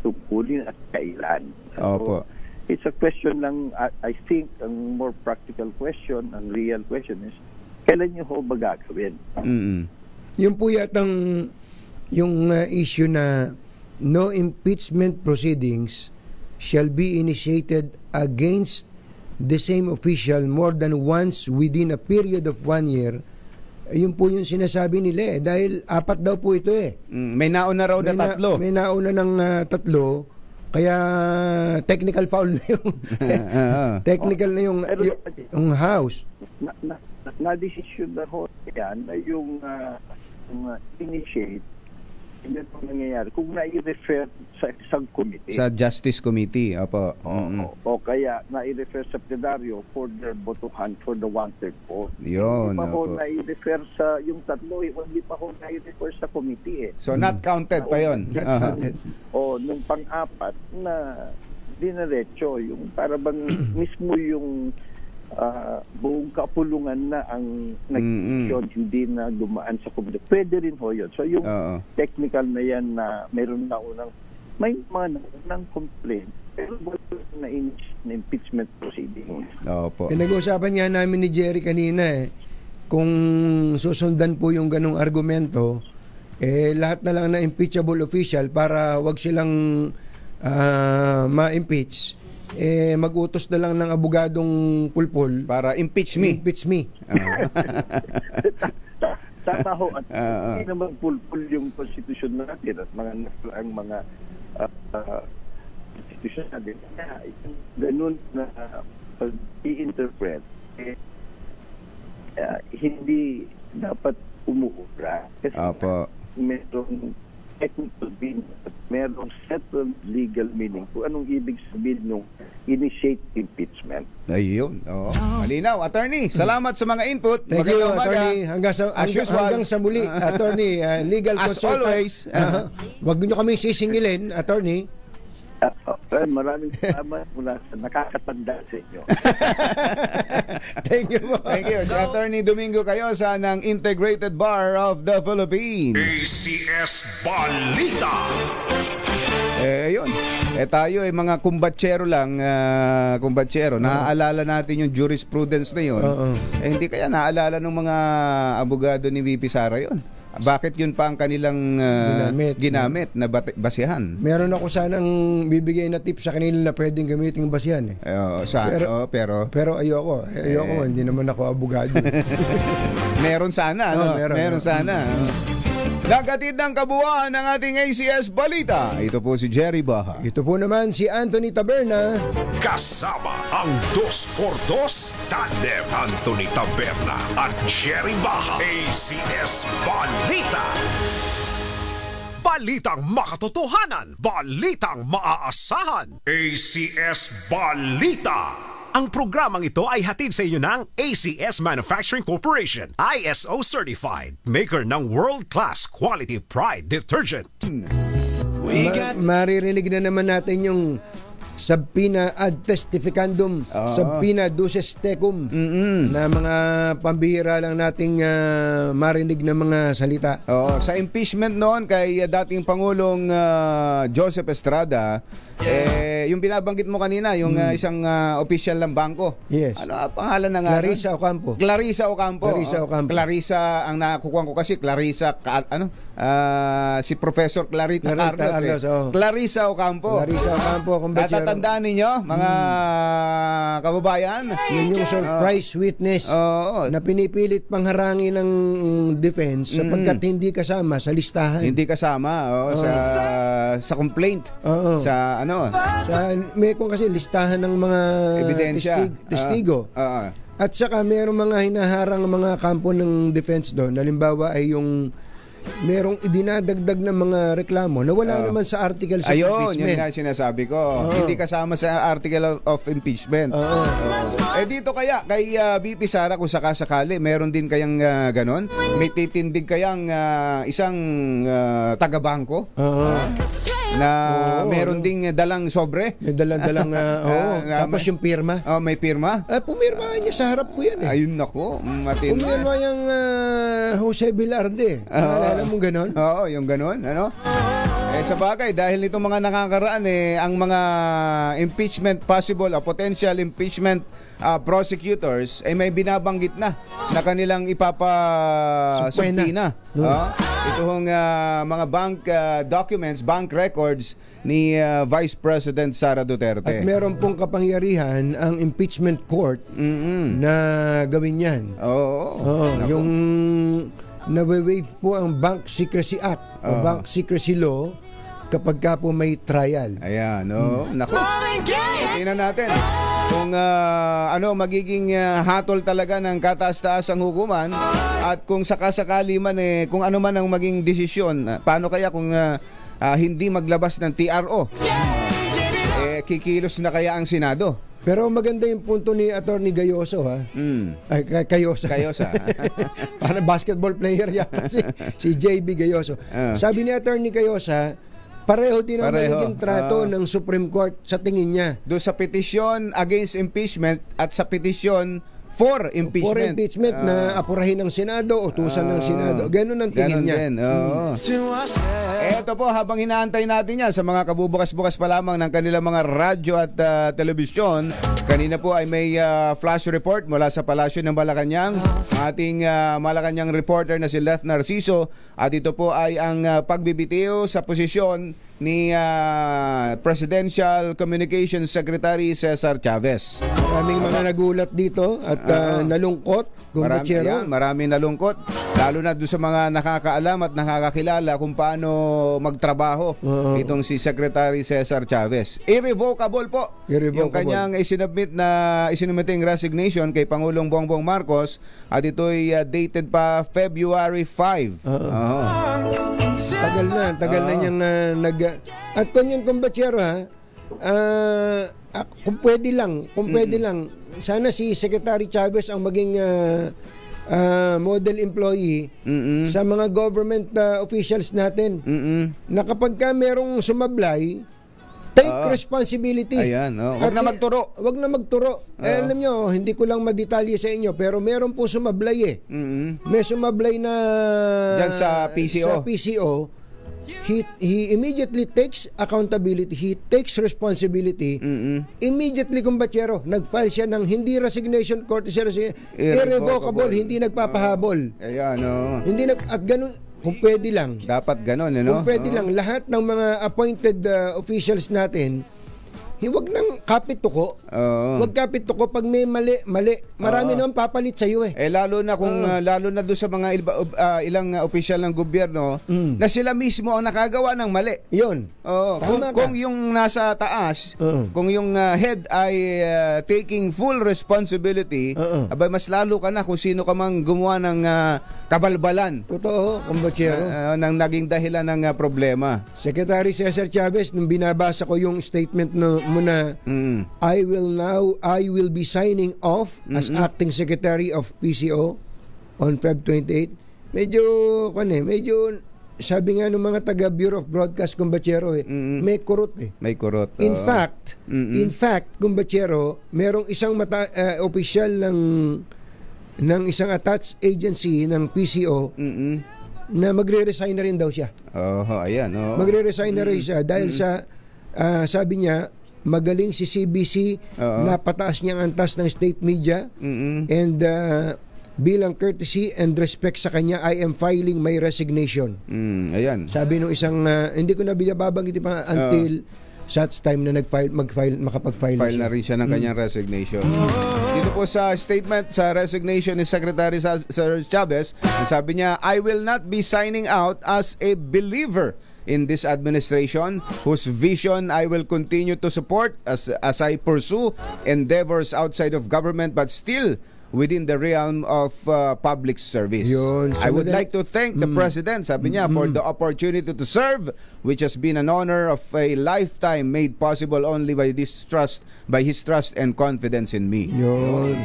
tungkulin at kailan. So, it's a question lang, I think ang more practical question, ang real question is kailan nyo ho ba gagawin? Yung po yatang yung issue na no impeachment proceedings shall be initiated against the same official more than once within a period of 1 year. Yun po yung sinasabi nila dahil 4 daw po ito May nauna raw na 3. May nauna ng 3, kaya technical foul na yung technical na yung House. Na-decision na ho yan na yung initiate Yan ang nangyayari. Kung nai-refer sa isang committee. Sa Justice Committee, opo. O kaya nai-refer sa plenaryo for their botohan for the wanted vote. Yun, Hindi pa ko opo. nai-refer sa yung tatlo, hindi pa ko nai-refer sa committee. So not counted pa yun. O nung pang-apat na dinaretso, yung para bang mismo yung buong kapulungan na ang nag-decision, hindi na dumaan sa committee. Pwede rin ho yun. So yung technical na yan na meron na unang, may mga naunang complaint, pero wala na impeachment proceeding. Opo. Pinag-uusapan nga namin ni Jerry kanina kung susundan po yung ganong argumento, lahat na lang na impeachable official para wag silang ma-impeach, mag-utos na lang ng abogadong pulpul para impeach me. Tataho at hindi naman pulpul yung konstitusyon natin at ang mga konstitusyon natin. Ganun na i-interpret, hindi dapat umuura. Kasi merong technical meaning at merong settled legal meaning kung anong ibig sabihin nung initiate impeachment. Ayun. Malinaw. Attorney, salamat sa mga input. Thank you, Attorney. Hanggang sa muli, Attorney, legal as consultant. Always. Wag niyo kami sisingilin, Attorney. Maraming salamat mula sa nakakatanda sa inyo. Thank you po. Thank you. Si Attorney Domingo Cayosa ng Integrated Bar of the Philippines. ACS Balita. Ayun. Tayo mga kumbatsero lang, naaalala natin yung jurisprudence na yun. Hindi kaya naaalala ng mga abogado ni VP Sara yun. Bakit yun pa ang kanilang ginamit na basihan? Meron ako sanang bibigay na tip sa kanila na pwedeng gamitin basihan pero ayoko. Hindi naman ako abogado. Meron sana, meron sana. Nagatid ng kabuuan ng ating ACS Balita. Ito po si Jerry Baha. Ito po naman si Anthony Taberna. Kasama ang 2x2 tandem Anthony Taberna at Jerry Baha. ACS Balita. Balitang makatotohanan. Balitang maaasahan. ACS Balita. Ang programang ito ay hatid sa inyo ng ACS Manufacturing Corporation, ISO certified, maker ng world-class quality Pride detergent. Maririnig na naman natin yung subpoena ad testificandum, subpoena duces tecum, na mga pambihira lang nating marinig na mga salita. Sa impeachment noon kay dating Pangulong Joseph Estrada, yung binabanggit mo kanina, yung isang official ng bangko. Yes. Ano pangalan na nga? Clarissa Ocampo. Clarissa ang nakukuha ko kasi si Professor Clarita Carlos. Clarissa Ocampo. Natatandaan ninyo, mga kababayan? Yun yung surprise witness na pinipilit pangharangin ng defense sapagkat hindi kasama sa listahan. Hindi kasama sa complaint. Sa may kung kasi listahan ng mga ebidensya, testigo. At saka mayroong mga hinaharang mga kampo ng defense doon. Halimbawa ay yung merong idinadagdag ng mga reklamo na wala naman sa article sa impeachment. Yun nga sinasabi ko. Hindi kasama sa article of impeachment. Dito kaya kay VP Sara kung sakasakali meron din kayang ganon? May titindig kayang isang taga-bangko na meron ding dalang sobre? May dalang tapos yung pirma. May pirma? Pumirma niya sa harap ko yan. Ayun nako, matindi. Pumirma yung Jose Velarde. Alam mo ganon? Oo, yung ganon. Sa bagay, dahil nitong mga nakakaraan, ang mga impeachment possible, potential impeachment prosecutors, may binabanggit na kanilang ipapasubpina. Ito hong mga bank documents, bank records ni Vice President Sara Duterte. At meron pong kapangyarihan ang impeachment court na gawin yan. Yung nawe-waive po ang Bank Secrecy Act o Bank Secrecy Law kapag ka po may trial. Ayan, nako. Tingnan natin. kung magiging hatol talaga ng kataas-taas ang hukuman at kung sakasakali man kung ano man ang maging desisyon, paano kaya kung hindi maglabas ng TRO? Kikilos na kaya ang Senado? Pero maganda yung punto ni Attorney Gayoso, ha? Ay, Gayosa. Parang basketball player yan. si JB Gayoso. Sabi ni Attorney Gayosa, pareho din ang magiging trato ng Supreme Court sa tingin niya. Doon sa petition against impeachment at sa petition for impeachment. Na apurahin ng Senado, utusan ng Senado. Ganun ang tingin niya. Eto po, habang hinaantay natin yan sa mga kabubukas-bukas pa lamang ng kanilang mga radyo at telebisyon, kanina po ay may flash report mula sa Palasyo ng Malacanang. Ating Malacanang reporter na si Leth Narciso, at ito po ay ang pagbibitiw sa posisyon ni Presidential Communications Secretary Cesar Chavez. Maraming mga nagulat dito at nalungkot. Maraming nalungkot, lalo na doon sa mga nakakaalam at nakakakilala kung paano magtrabaho itong si Secretary Cesar Chavez. Irrevocable po yung kanyang isinumiting resignation kay Pangulong Bongbong Marcos, at ito'y dated pa February 5. Tagal na niyang at kung kumbatsero, kung pwede lang, sana si Secretary Chavez ang maging model employee sa mga government officials natin. Na kapag ka merong sumablay, take responsibility. Ayan, wag na magturo. Alam nyo, hindi ko lang madetalye sa inyo, pero meron po sumablay May sumablay na dyan sa PCO. He immediately takes accountability. He takes responsibility. Immediately, kumbatsero, nag-file siya ng hindi resignation, courtesy irrevocable, hindi nagpapahabol. Ayan, at ganun, kung pwede lang. Dapat ganun, Kung pwede lang, lahat ng mga appointed officials natin, huwag nang kapit-tuko. Huwag kapit-tuko pag may mali. Marami naman papalit sa iyo lalo na kung lalo na doon sa mga ilang opisyal ng gobyerno na sila mismo ang nakagawa ng mali. 'Yun. Kung yung nasa taas, kung yung head ay taking full responsibility, abay mas lalo ka na kung sino ka mang gumawa ng kabalbalan. Totoo, kumbatsero. Nang naging dahilan ng problema. Secretary Cesar Chavez, nung binabasa ko yung statement muna, I will be signing off as acting secretary of PCO on Feb 28. Medyo sabi nga ng mga taga Bureau of Broadcast, kumbatsero, may kurot May kurot. In fact, kumbatsero, merong isang opisyal ng isang attached agency ng PCO na magre-resign na rin daw siya. Magre-resign na rin siya dahil sa sabi niya, magaling si CBC, napataas niya ang antas ng state media, and bilang courtesy and respect sa kanya, I am filing my resignation. Sabi nung isang, hindi ko na binababanggitin pa until such time na makapag-file na rin siya ng kanyang resignation. Dito po sa statement sa resignation ni Secretary Cesar Chavez, sabi niya, I will not be signing out as a believer in this administration, whose vision I will continue to support as I pursue endeavors outside of government but still within the realm of public service. I would like to thank the President, sabi niya, for the opportunity to serve, which has been an honor of a lifetime made possible only by his trust and confidence in me.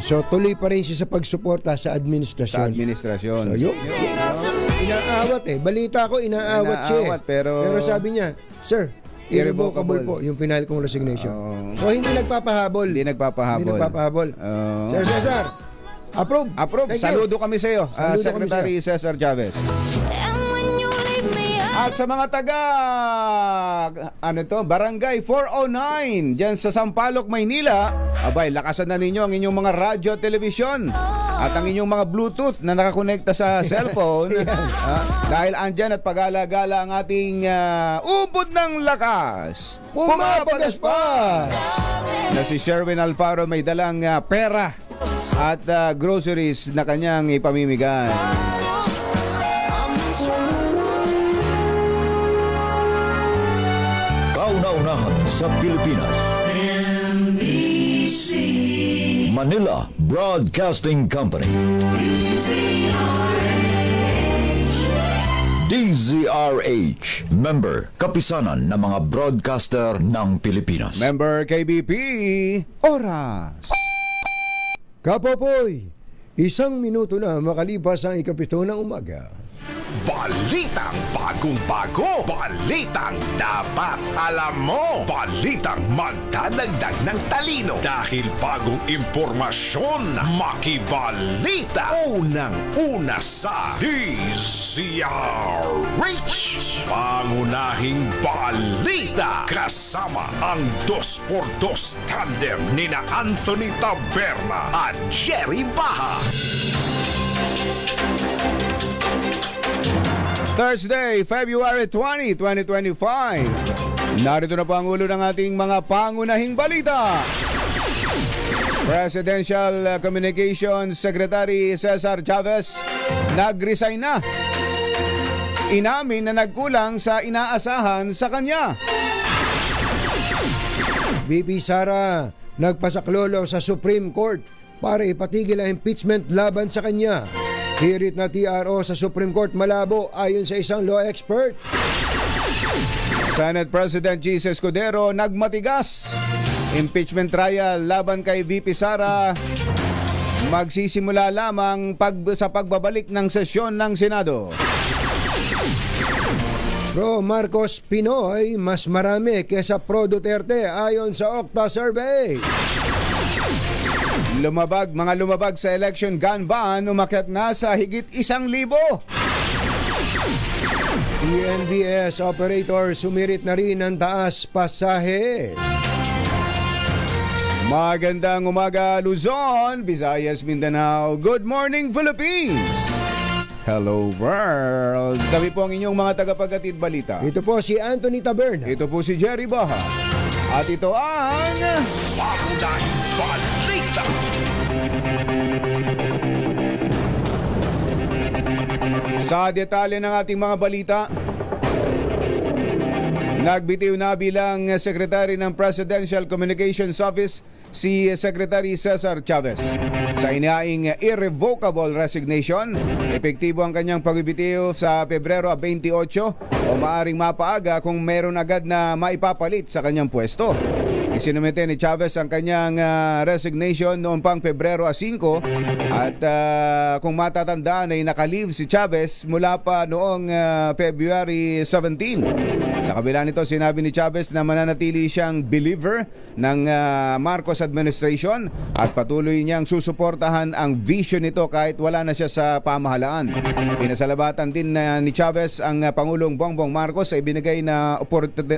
So tuloy pa rin siya sa pagsuporta sa administrasyon. So, inaawat balita ko, inaawat siya. Pero sabi niya, sir, irrevocable po yung final kong resignation. So hindi nagpapahabol. Sir Cesar, approve. Saludo kami sa iyo, Secretary Cesar Chavez. At sa mga taga Barangay 409 diyan sa Sampaloc, Maynila, abay, lakasan na ninyo ang inyong mga radyo at telebisyon at ang inyong mga Bluetooth na nakakonekta sa cellphone. Dahil andyan at pag-alagala ang ating ubod ng lakas, pumapagaspas na si Sherwin Alfaro, may dalang pera at groceries na kanyang ipamimigay. Kauna-unahan sa Pilipinas. NBC Manila Broadcasting Company. DZRH, member, kapisanan ng mga broadcaster ng Pilipinas. Member KBP, oras. Kapopoy, 1 minuto na makalipas ang 7 ng umaga. Balitang bagong-bago, balitang dapat alam mo, balitang magdadagdag ng talino dahil bagong impormasyon, makibalita, unang-una sa DZRH. Pangunahing balita kasama ang 2x2 tandem nina Anthony Taberna at Jerry Baha. Thursday, February 20, 2025. Narito na po ang ulo ng ating mga pangunahing balita. Presidential Communications Secretary Cesar Chavez nag-resign na. Inamin na nagkulang sa inaasahan sa kanya. VP Sara nagpasaklolo sa Supreme Court para ipatigil ang impeachment laban sa kanya. Hirit na TRO sa Supreme Court malabo ayon sa isang law expert. Senate President Jesus Escudero nagmatigas. Impeachment trial laban kay VP Sara magsisimula lamang sa pagbabalik ng sesyon ng Senado. Pro Marcos Pinoy mas marami kesa Pro Duterte ayon sa Octa Survey. Mga lumabag sa election gun ban umakyat na sa higit 1,000. TNVS operator sumirit na rin ng taas pasahe. Magandang umaga Luzon, Visayas, Mindanao. Good morning Philippines. Hello world. Kami po ang inyong mga tagapaghatid balita. Ito po si Anthony Taberna. Ito po si Jerry Baha. At ito ang Pangunahing balita. Sa detalye ng ating mga balita, nagbitiw na bilang Secretary ng Presidential Communications Office si Secretary Cesar Chavez. Sa inaing irrevocable resignation, epektibo ang kanyang pagbibitiw sa Pebrero 28 o maaring mapaaga kung meron agad na maipapalit sa kanyang pwesto. Isinumite ni Chavez ang kanyang resignation noong pang Pebrero 5 at kung matatandaan ay nakalive si Chavez mula pa noong February 17. Sa kabila nito, sinabi ni Chavez na mananatili siyang believer ng Marcos administration at patuloy niyang susuportahan ang vision nito kahit wala na siya sa pamahalaan. Pinasalamatan din ni Chavez ang Pangulong Bongbong Marcos sa ibinigay na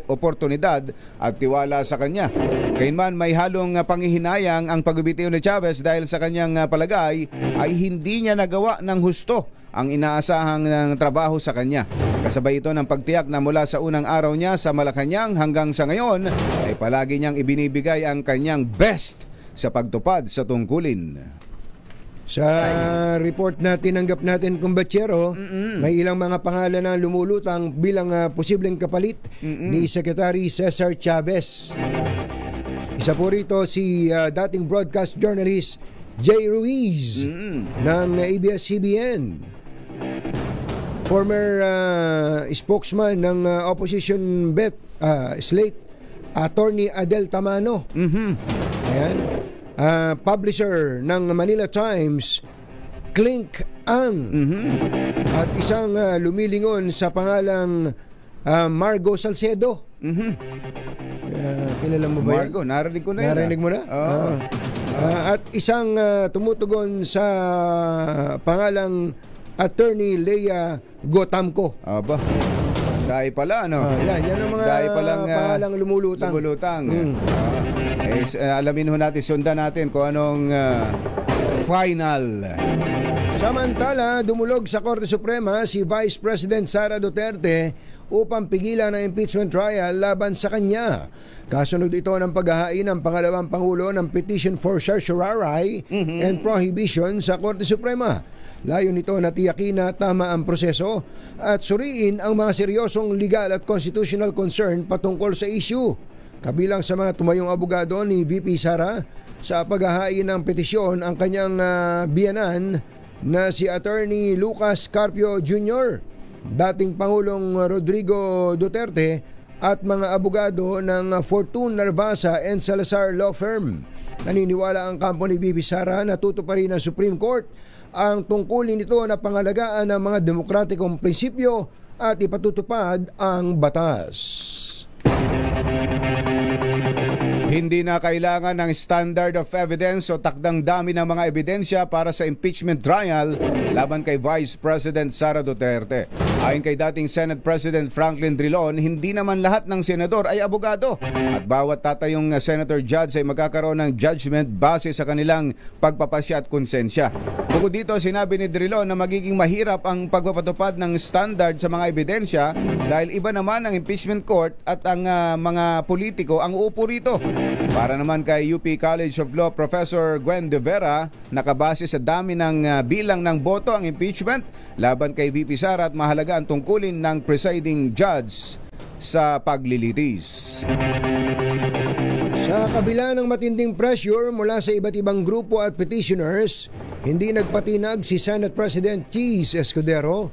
oportunidad at tiwala sa kanya. Gayunman, may halong panghihinayang ang pagbibitiw ni Chavez dahil sa kanyang palagay ay hindi niya nagawa ng husto ang inaasahang ng trabaho sa kanya. Kasabay ito ng pagtiyak na mula sa unang araw niya sa Malacanang hanggang sa ngayon ay palagi niyang ibinibigay ang kanyang best sa pagtupad sa tungkulin. Sa report na tinanggap natin, Kumbachero, may ilang mga pangalan na lumulutang bilang posibleng kapalit ni Secretary Cesar Chavez. Isa po rito si dating broadcast journalist Jay Ruiz ng ABS-CBN. Former spokesman ng opposition slate, Attorney Adel Tamano. Ayan. Publisher ng Manila Times, Clink Ang. At isang lumilingon sa pangalang Margo Salcedo. Kilala mo ba Margo, yan? narinig ko na yun. Narinig mo na? At isang tumutugon sa pangalang Attorney Leia Gotamco. Aba, dahil pala, ano? Yan ang mga pangalang lumulutang. Alamin ho natin, sundan natin kung anong final. Samantala, dumulog sa Korte Suprema si Vice President Sara Duterte upang pigilan ang impeachment trial laban sa kanya. Kasunod ito ng paghahain ng pangalawang Pangulo ng petition for certiorari and prohibition sa Korte Suprema. Layo nito na tiyakin na tama ang proseso at suriin ang mga seryosong legal at constitutional concern patungkol sa issue. Kabilang sa mga tumayong abogado ni VP Sara sa paghahain ng petisyon ang kanyang biyanan na si Attorney Lucas Carpio Jr., dating Pangulong Rodrigo Duterte at mga abogado ng Fortune Narvasa and Salazar Law Firm. Naniniwala ang kampo ni VP Sara na tutuparin ng Supreme Court ang tungkulin nito na pangalagaan ng mga demokratikong prinsipyo at ipatutupad ang batas. Hindi na kailangan ng standard of evidence o takdang dami ng mga ebidensya para sa impeachment trial laban kay Vice President Sara Duterte. Ayon kay dating Senate President Franklin Drilon, hindi naman lahat ng senador ay abogado at bawat tatayong senator judge ay magkakaroon ng judgment base sa kanilang pagpapasya at konsensya. Bukod dito, sinabi ni Drilon na magiging mahirap ang pagpapatupad ng standard sa mga ebidensya dahil iba naman ang impeachment court at ang mga politiko ang uupo rito. Para naman kay UP College of Law Professor Gwen De Vera, nakabase sa dami ng bilang ng boto ang impeachment laban kay VP Sara at mahalaga ang tungkulin ng presiding judge sa paglilitis. Sa kabila ng matinding pressure mula sa iba't ibang grupo at petitioners, hindi nagpatinag si Senate President Cheese Escudero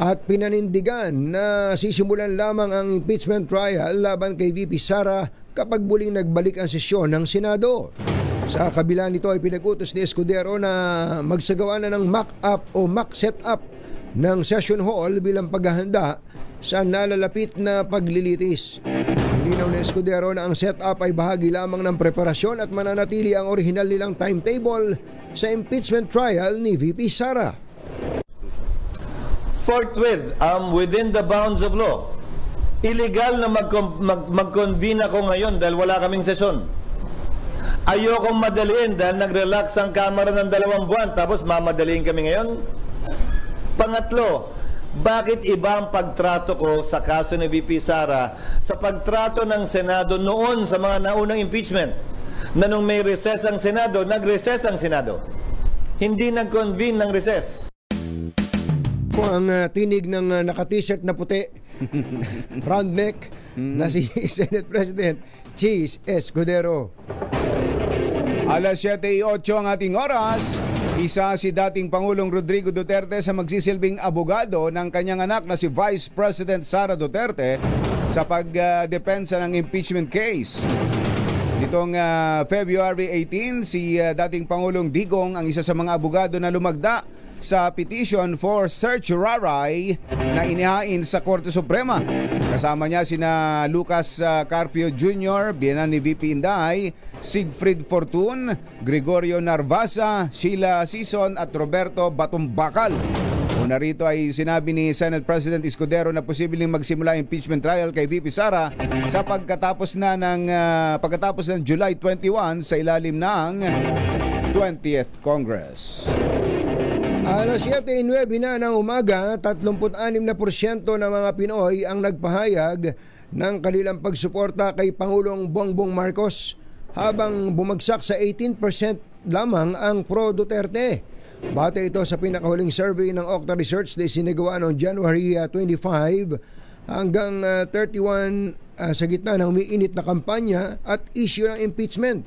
at pinanindigan na sisimulan lamang ang impeachment trial laban kay VP Sara kapag muling nagbalik ang sesyon ng Senado. Sa kabila nito ay pinag-utos ni Escudero na magsagawa na ng mock-up o mock set-up ng session hall bilang paghahanda sa nalalapit na paglilitis. Linaw ni Escudero na ang set-up ay bahagi lamang ng preparasyon at mananatili ang orihinal nilang timetable sa impeachment trial ni VP Sara. Forthwith, within the bounds of law, illegal na mag-convene ako ngayon dahil wala kaming sesyon. Ayokong madaliin dahil nag-relax ang Kamara ng 2 buwan tapos mamadaliin kami ngayon. Pangatlo, bakit iba ang pagtrato ko sa kaso ni VP Sara sa pagtrato ng Senado noon sa mga naunang impeachment? Na nung may recess ang Senado, nag-recess ang Senado. Hindi nag-convene ng recess. Ang tinig ng naka-t-shirt na puti, round neck, na si Senate President Cheese Escudero. Alas 7:08 ang ating oras. Isa si dating Pangulong Rodrigo Duterte sa magsisilbing abogado ng kanyang anak na si Vice President Sara Duterte sa pagdepensa ng impeachment case. Nitong February 18, si dating Pangulong Digong ang isa sa mga abogado na lumagda sa petition for certiorari na inihain sa Korte Suprema. Kasama niya sina Lucas Carpio Jr., biyenan ni VP Inday, Siegfried Fortun, Gregorio Narvasa, Sheila Sison at Roberto Batumbakal. Una rito ay sinabi ni Senate President Escudero na posibleng magsimula impeachment trial kay VP Sara sa pagkatapos ng July 21 sa ilalim ng 20th Congress. Alas 7:09 na ng umaga, 36% ng mga Pinoy ang nagpahayag ng kanilang pagsuporta kay Pangulong Bongbong Marcos, habang bumagsak sa 18% lamang ang pro-Duterte. Bate ito sa pinakahuling survey ng Okta Research na isinagawa noong January 25 hanggang 31 sa gitna ng umiinit na kampanya at issue ng impeachment.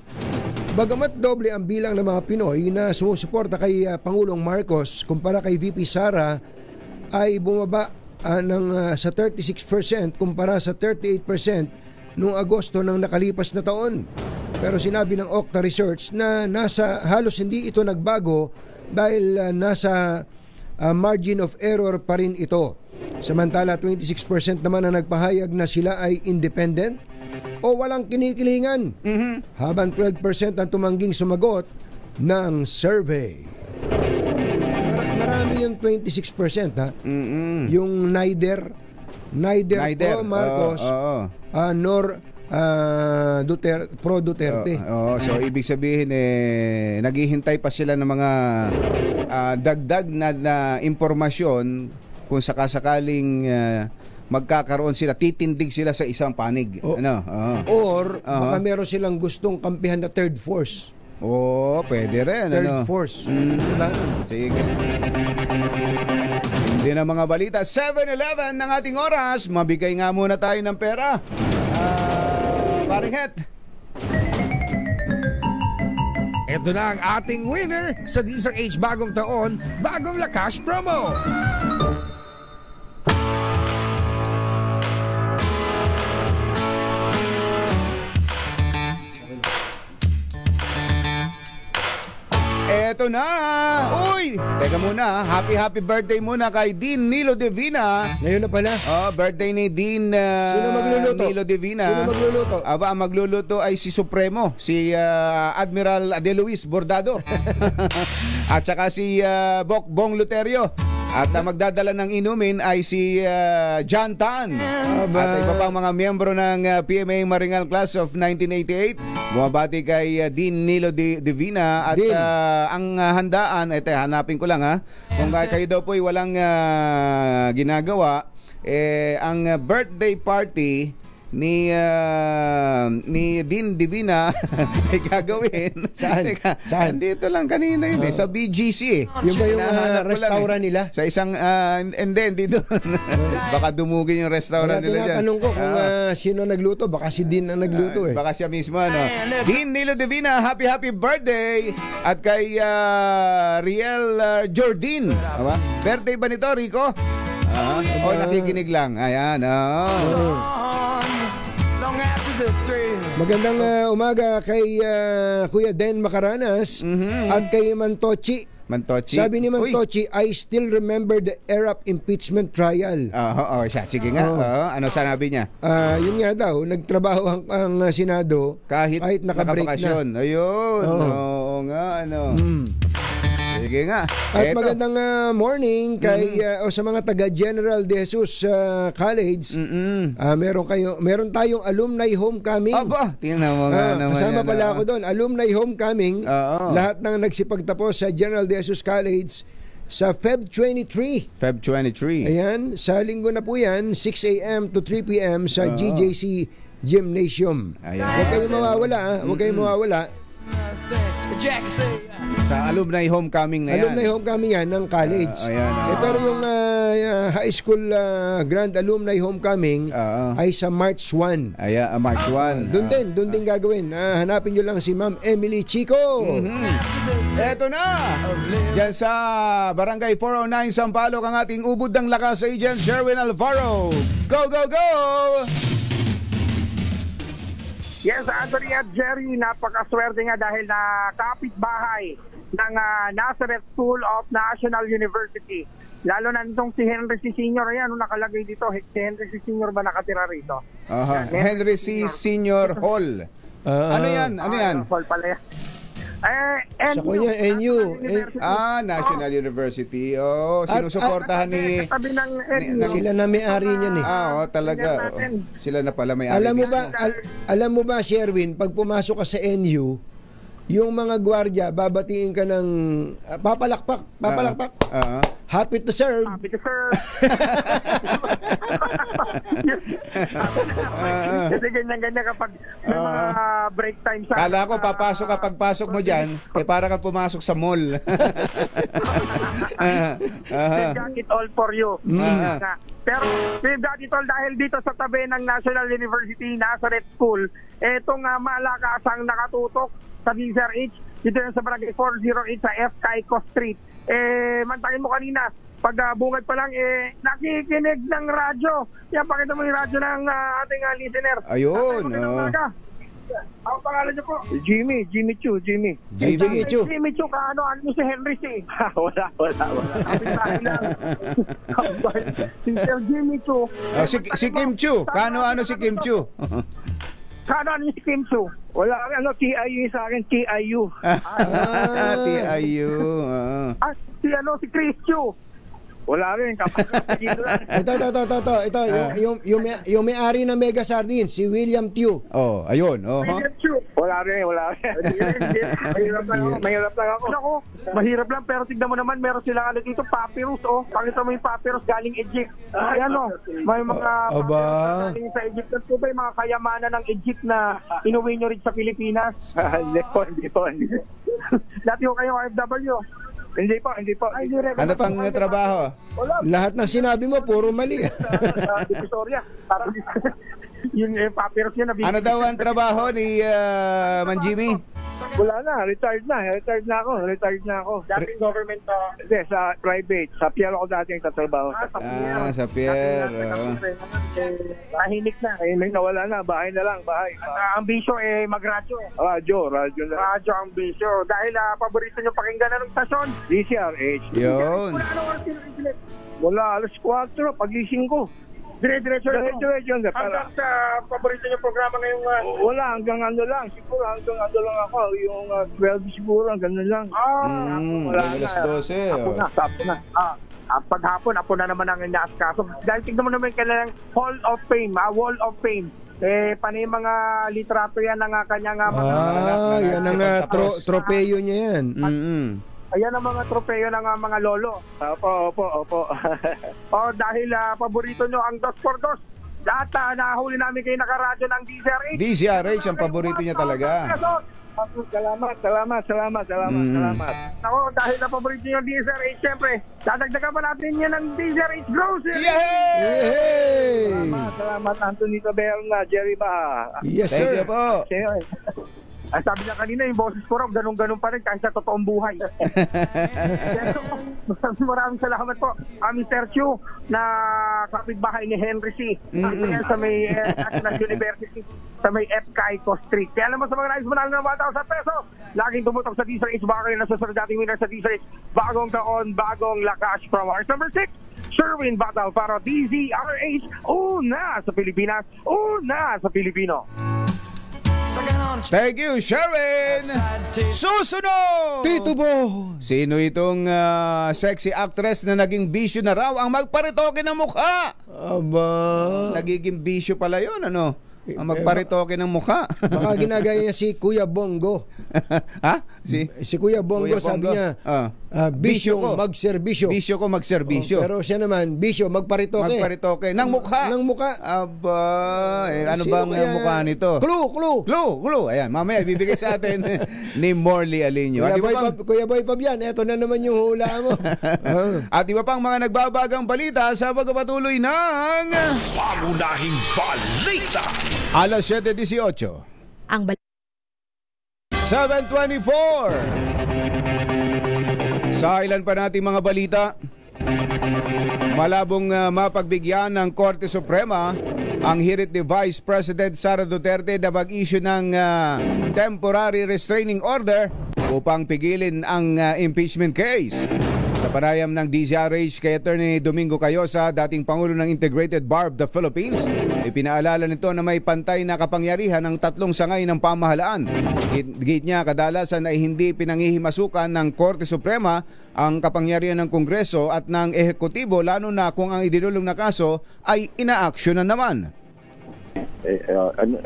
Bagamat doble ang bilang ng mga Pinoy na sumusuporta kay Pangulong Marcos kumpara kay VP Sara, ay bumaba sa 36% kumpara sa 38% noong Agosto ng nakalipas na taon. Pero sinabi ng Okta Research na halos hindi ito nagbago dahil nasa margin of error pa rin ito. Samantala 26% naman ang nagpahayag na sila ay independent o walang kinikilingan, habang 12% ang tumangging sumagot ng survey. Marami yung 26%, ha? Yung neither pro Marcos nor pro-Duterte. So ibig sabihin naghihintay pa sila ng mga dagdag na impormasyon kung sakasakaling magkakaroon sila, titindig sila sa isang panig. Or baka meron silang gustong kampihan na third force. Pwede rin. Third force. Sige. Hindi na mga balita. 7:11 ng ating oras. Mabigay nga muna tayo ng pera. paring Het. Ito na ang ating winner sa DZRH Bagong Taon, Bagong Lakas Promo. Eto na! Uy! Teka muna, happy birthday muna kay Dean Nilo Divina. Ngayon na pala. Birthday ni Dean Sino magluluto? Nilo Divina. Sino magluluto? Aba, ang magluluto ay si Supremo, si Admiral Adeluis Bordado. At saka si Bong Luterio. At magdadala ng inumin ay si John Tan. At iba pang mga miyembro ng PMA Maringal Class of 1988. Bumabati kay Dean Nilo Divina. At ang handaan, ito hanapin ko lang kung kayo daw po ay walang ginagawa, ang birthday party ni Dean Divina ay gagawin. Saan? Saan? Dito lang kanina yun sa BGC Yung ba yung restaurant nila? Sa isang, hindi doon. Baka dumugin yung restaurant nila dyan. Tinatanong ko kung sino nagluto. Baka si Dean ang nagluto Baka siya mismo. Dean Nilo Divina, happy birthday. At kay Riel Jordin. Birthday ba nito, Rico? O nakikinig lang? Ayan. Magandang umaga kay Kuya Den Macaranas at kay Mantochi. Sabi ni Mantochi, I still remember the ERAP impeachment trial. Siya. Sige nga. Ano sinabi niya? Yun nga daw, nagtrabaho ang Senado kahit naka-break na. Ayun. Oo nga. Sige nga. At magandang morning kay sa mga taga General De Jesus College. Meron tayong alumni homecoming. Aba, tingnan mo nga naman. Kasama pala ako doon. Alumni homecoming. Lahat ng nagsipagtapos sa General De Jesus College sa Feb 23. Ayan, sa linggo na po yan, 6 a.m. to 3 p.m. sa GJC Gymnasium. Huwag kayong mawawala. Huwag kayong mawawala. Sa alumni homecoming na yan. Alumni homecoming yan ng college. Pero yung high school grand alumni homecoming ay sa March 1. March 1. Doon din gagawin. Hanapin nyo lang si Ma'am Emily Chico. Eto na! Diyan sa Barangay 409 Sampaloc ang ating ubod ng lakas agent Sherwin Alvaro. Go, go, go! Yes, Anthony at Jerry, napakaswerte nga dahil na kapitbahay ng Nazareth School of National University. Lalo na nitong si Henry C. Sr. Ayan, nakalagay dito. Si Henry C. Sr. ba nakatira rito? Henry C. Sr. Hall. Ano yan? Hall pala yan. Sa kunya, NU. National University. Sinusuportahan ni... Sila na may-ari niyan talaga. Sila na pala may-ari. Alam mo ba, Sherwin, pag pumasok ka sa NU, yung mga gwardiya, babatiin ka ng papalakpak. Happy to serve. Kasi ganyan-ganyan kapag may mga break time sa... Kala ko papasok ka, pagpasok mo dyan, para ka pumasok sa mall. They've got it all for you. Pero they've got it all dahil dito sa tabi ng National University Nazareth School, etong malakasang nakatutok sa DZRH dito sa Barangay 408 sa F. Caico Street. Mantangin mo kanina, pag bungad pa lang, nakikinig ng radyo. Yan, pakita mo yung radyo ng ating listener. Ayun. Ang pangalan niyo po? Jimmy Chu. Jimmy Chu, ano si Henry C? Wala. Si Sir Jimmy Chu. Si Kim Chu. Ano si Kim Chu? Ano si Kim Chu? Wala, TIU sa akin, TIU. TIU. Si Chris Chu. Wala rin. Ito. Yung may-ari ng Mega Sardines, si William Tew. Ayun. William Tew. Wala rin. Mahirap lang ako. Mahirap lang, pero tignan mo naman, meron silang dito, papyrus. Pakita mo yung papyrus galing Egypt. May mga galing sa Egypt. Ito ba yung mga kayamanan ng Egypt na inuwi nyo rin sa Pilipinas? Hindi po. Dati ko kayong OFW. Hindi po. Ano pang trabaho? Lahat ng sinabi mo, puro mali. Divisoria. Yung papyrus niya Ano daw ang trabaho ni Manjimi? Wala na, retired na ako. Dating government Hindi, sa private. Sa Pierre ako dating tatrabaho. Sa Pierre. Tahimik na. Nawala na, bahay na lang, bahay. Ambisyo mag-radyo. Radyo na. Radyo ambisyo. Dahil paborito nyo pakinggan na ng stasyon. DCRH. Yun. Wala, alas 4, pagising ko. Dire-diretso yun. Hanggang sa paborito nyo programa ngayong... Wala, hanggang ano lang. Siguro hanggang ano lang ako. Yung 12 siguro, hanggang lang. Wala na. Alas 12. Apo na. Paghapon, apo na naman ang inaaskaso. Dahil tignan mo naman kailangan Hall of Fame, Wall of Fame. Panay mga litrato yan ng kanyang yan ang tropeyo niya yan. Ayan ang mga tropeyo ng mga lolo. Opo. Dahil paborito nyo ang 2x2. Lahat nahuli namin kayo nakaradyo ng DZRH. DZRH ang paborito niya talaga. Salamat. Ako, dahil na paborito nyo ng DZRH, siyempre, dadagdagan pa natin yan ng DZRH Grocery. Yay! Salamat, Anthony Taberna, Jerry Ba. Yes, sir. Thank you po. Sabi niya kanina, yung boses ko raw, ganun-ganun pa rin kahit sa totoong buhay. Maraming salamat po. Mr. Chu, na kapitbahay ni Henry C. Sa may National University, sa may FCAICO Street. Kaya naman sa mga nais manalo ng 1,000 pesos, laging tumutok sa DZRH, baka kayo nasusunod dating winner sa DZRH. Bagong taon, bagong lakas. From ours number 6, Sherwin Battle para DZRH. Una sa Pilipinas, una sa Pilipino. Thank you, Sharon! Susunod! Tito Bo! Sino itong sexy actress na naging bisyo na raw ang magparitoke ng mukha? Aba! Nagiging bisyo pala yun, ano? Ang magparitoke ng mukha. Baka ginagaya niya si Kuya Bongo. Ha? Si Kuya Bongo, sabi niya, bisyo magserbisyo. Bisyo ko magserbisyo. Pero siya naman, bisyo magparitoke. Magparitoke ng mukha. Aba, ano ba ang mukha nito? Clue. Ayan, mamaya ibibigay sa atin ni Morley Alinio. Kuya Boy Fabian, eto na naman yung hula mo. At iba pang mga nagbabagang balita sa pagpapatuloy ng Pangunahing balita. Alas 7:18. Ang 7:24. Sa ilan pa nating mga balita, malabong mapagbigyan ng Korte Suprema ang hirit ni Vice President Sara Duterte na mag-issue ng temporary restraining order upang pigilin ang impeachment case. Sa panayam ng DZRH kay Attorney Domingo Cayosa, dating Pangulo ng Integrated Bar of the Philippines, ipinaalala nito na may pantay na kapangyarihan ng tatlong sangay ng pamahalaan. Git niya, kadalasan ay hindi pinangihimasukan ng Korte Suprema ang kapangyarihan ng Kongreso at ng Ehekutibo, lalo na kung ang idinulong na kaso ay ina-action na naman.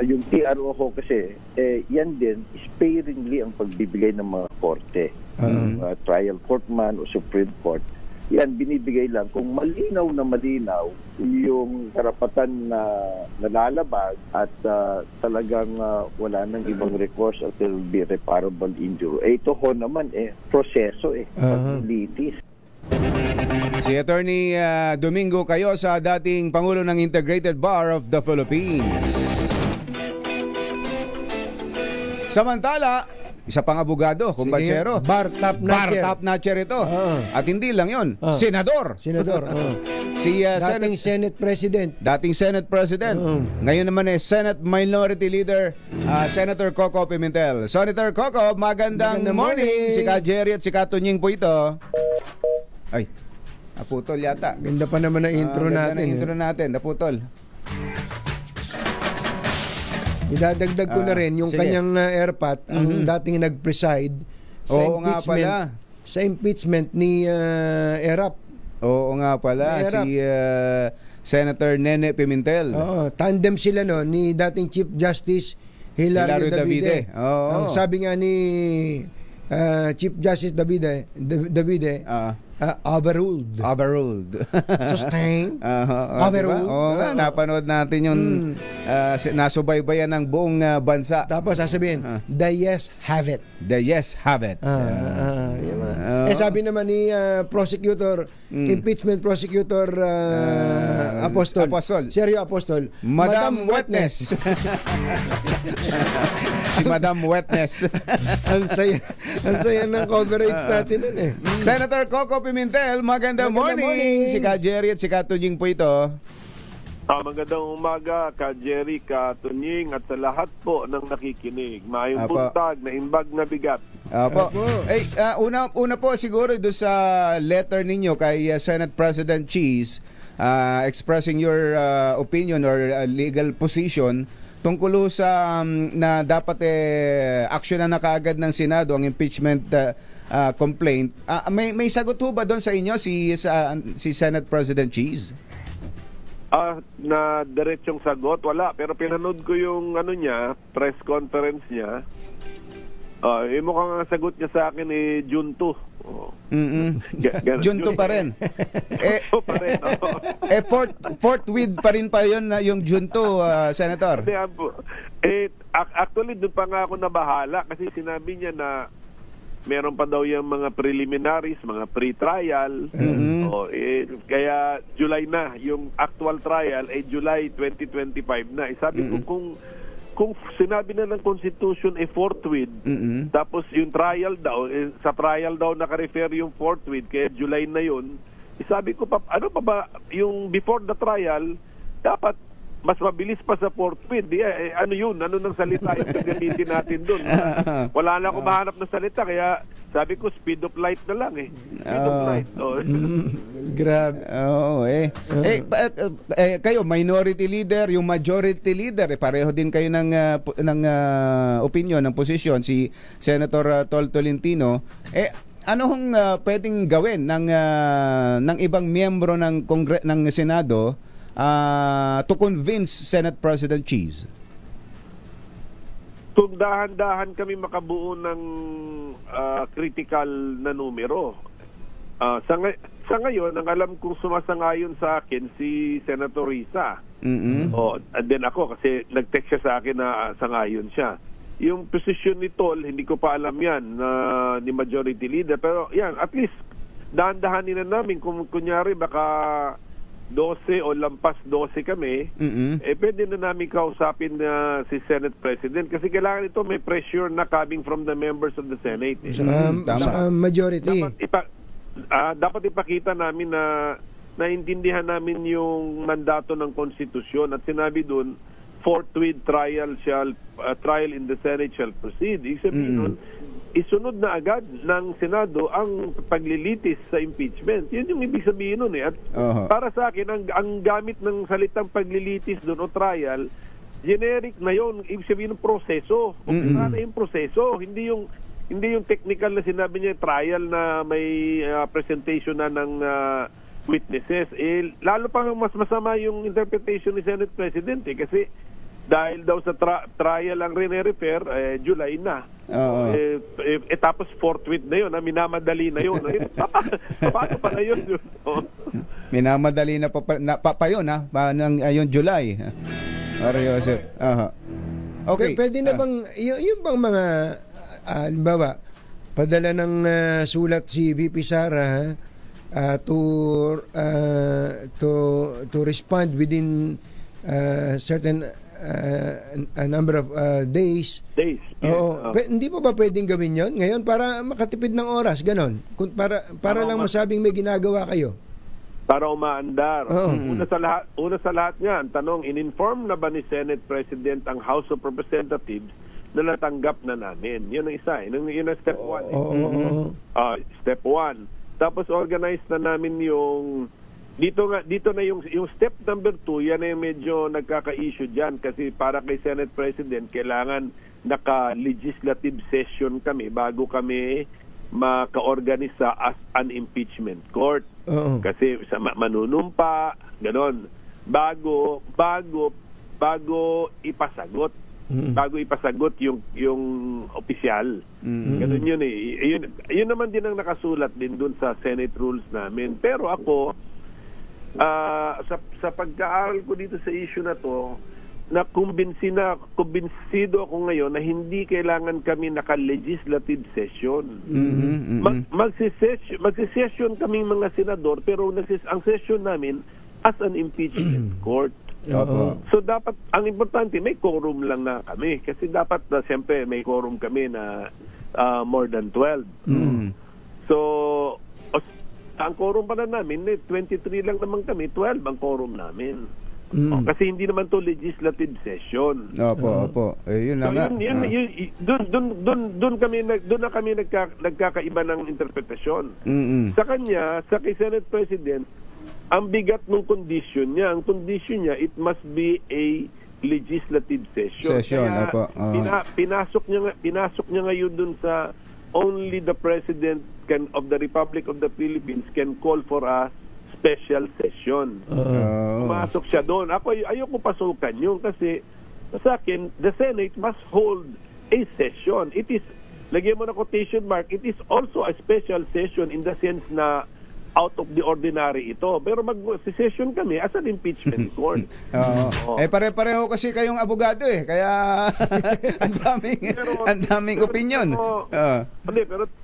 Yung TRO ho kasi, yan din, sparingly ang pagbibigay ng mga korte. Trial court man o Supreme Court, yan binibigay lang kung malinaw yung karapatan na nalalabag at talagang wala nang ibang recourse at there will be reparable injury. Ito ho naman proseso paglitis. Si Attorney Domingo Cayosa, dating Pangulo ng Integrated Bar of the Philippines. Samantala, isa pang abogado, kumbatsero. Bar top notcher ito. At hindi lang yon, senador. Si dating Senate President. Ngayon naman Senate Minority Leader, Senator Coco Pimentel. Senator Coco, magandang morning. Si Ka Jerry at si Ka Tunying po ito. Ay, naputol yata. Ganda pa naman ang intro natin. Naputol. Idadagdag ko na rin yung kanyang airpat, ang dating nag-preside sa impeachment ni Erap. Oo nga pala, si Senator Nene Pimentel. Tandem sila ni dating Chief Justice Hilario Davide. Ang sabi nga ni Chief Justice Davide, overruled. Sustained. Overruled. Napanood natin yung nasubaybayan ng buong bansa. Tapos sasabihin, the yes have it. Sabi naman ni prosecutor, impeachment prosecutor Apostol. Sergio Apostol. Madam Wetness. Si Madam Wetness. Ang saya ng coverage natin nun eh. Senator Coco Pimentel, magandang morning. Si Ka Jerry at si Ka Tunying po ito. Magandang umaga, Ka Jerry, Ka Tunying, at sa lahat po ng nakikinig. Mayong Apo. buntag na imbag na bigat. Apo. Una po siguro doon sa letter ninyo kay Senate President Cheese, expressing your opinion or legal position tungkol sa na dapat aksyonan na kaagad ng Senado ang impeachment complaint. May sagot ho ba doon sa inyo si Senate President Cheese? Na diretsong sagot, wala. Pero pinanood ko yung press conference niya. Mukhang ang sagot niya sa akin June 2. June 2 pa rin. Forthwith pa rin pa yun yung June 2, Senator. Actually, doon pa nga ako nabahala kasi sinabi niya na meron pa daw yung mga preliminaries, mga pre-trial. Kaya July na. Yung actual trial ay July 2025 na. Sabi ko, kung sinabi na ng Constitution forthwith, tapos yung trial daw, sa trial daw naka-refer yung forthwith, kaya July na yun, sabi ko, ano pa ba, yung before the trial, dapat mas mabilis pa sa forthwith. Ano yun? Ano nang salita yung gagamitin natin doon? Wala na akong mahanap na salita, kaya sabi ko, speed of light na lang Speed of light. Grabe. Kayo, minority leader, yung majority leader, pareho din kayo ng opinion, ng posisyon, si Senator Tol Tolentino. Ano hong pwedeng gawin ng ibang miyembro ng Senado to convince Senate President Cheese? Kung dahan-dahan kami makabuo ng critical na numero. Sa ngayon, ang alam kong sumasangayon sa akin si Senator Risa. And then ako, kasi nag-text siya sa akin na sangayon siya. Yung posisyon ni Tol, hindi ko pa alam yan ni Majority Leader. Pero yan, at least dahan-dahanin na namin. Kung kunyari baka 12 o lampas 12 kami, pwede na namin kausapin si Senate President kasi kailangan ito may pressure na coming from the members of the Senate. Sa majority. Dapat ipakita namin na naintindihan namin yung mandato ng konstitusyon at sinabi doon, forthwith trial in the Senate shall proceed. Ibig sabihin nun, isunod na agad ng Senado ang paglilitis sa impeachment. Yun yung ibig sabihin nun At para sa akin, ang gamit ng salitang paglilitis doon o trial, generic na yun. Ibig sabihin ng proseso. Umpisa na yung proseso. Hindi yung technical na sinabi niya trial na may presentation na ng witnesses. Lalo pa mas masama yung interpretation ni Senate President kasi dahil daw sa trial ang rin-refer, July na. Tapos forthwith na yun, minamadali na yun. Paano pala yun? Minamadali na pa yun, yung July. Joseph. Okay. Pwede na bang, yung bang mga, halimbawa, padala ng sulat si VP Sara to respond within certain a number of days. Yes. Hindi pa ba pwedeng gawin yon ngayon para makatipid ng oras, ganon? Para lang masabing may ginagawa kayo. Para umaandar. Una sa lahat nga, ang tanong, in-inform na ba ni Senate President ang House of Representatives na natanggap na namin? Yun ang isa. Yun ang step 1. Step 1. Tapos organize na namin yung dito na yung step number 2, yan ay medyo nagkaka-issue diyan kasi para kay Senate President kailangan naka-legislative session kami bago kami maka-organisa as an impeachment court. Kasi sa manunumpa, ganon. Bago ipasagot. Bago ipasagot yung opisyal. Ganun yun Yun naman din ang nakasulat din dun sa Senate rules namin. Pero ako, sa pagkaaral ko dito sa issue na to, kumbinsido ako ngayon na hindi kailangan kami naka-legislative session. Magsisession kaming mga senador, pero ang session namin as an impeachment court. So dapat, ang importante, may quorum lang na kami. Kasi dapat, siyempre, may quorum kami na more than 12. So, ang quorum pa na namin, 23 lang naman kami, 12 ang quorum namin. Kasi hindi naman to legislative session. Opo. Yun lang nga. Doon na kami nagkakaiba ng interpretasyon. Sa kanya, sa kay Senate President, ang bigat ng condition niya. Ang condition niya, it must be a legislative session. Kaya, pinasok niya ngayon dun sa only the President of the Republic of the Philippines can call for a special session. Pumasok siya doon. Ayoko pasukan yun kasi sa akin, the Senate must hold a session. It is, lagyan mo na quotation mark, it is also a special session in the sense na out of the ordinary ito. Pero mag-session kami as an impeachment court. Pare-pareho kasi kayong abogado kaya ang daming opinion.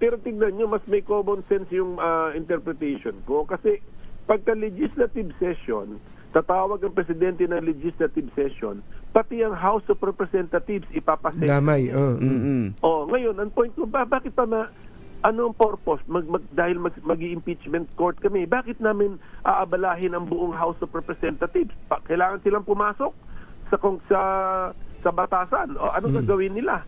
Pero tignan nyo, mas may common sense yung interpretation ko. Kasi pagka legislative session, tatawag ang presidente ng legislative session, pati ang House of Representatives ipapasession. Damay. Ngayon, ang point ko, bakit pa anong purpose? Dahil mag-impeachment court kami, bakit namin aabalahin ang buong House of Representatives? Kailangan silang pumasok sa batasan. Anong gagawin nila?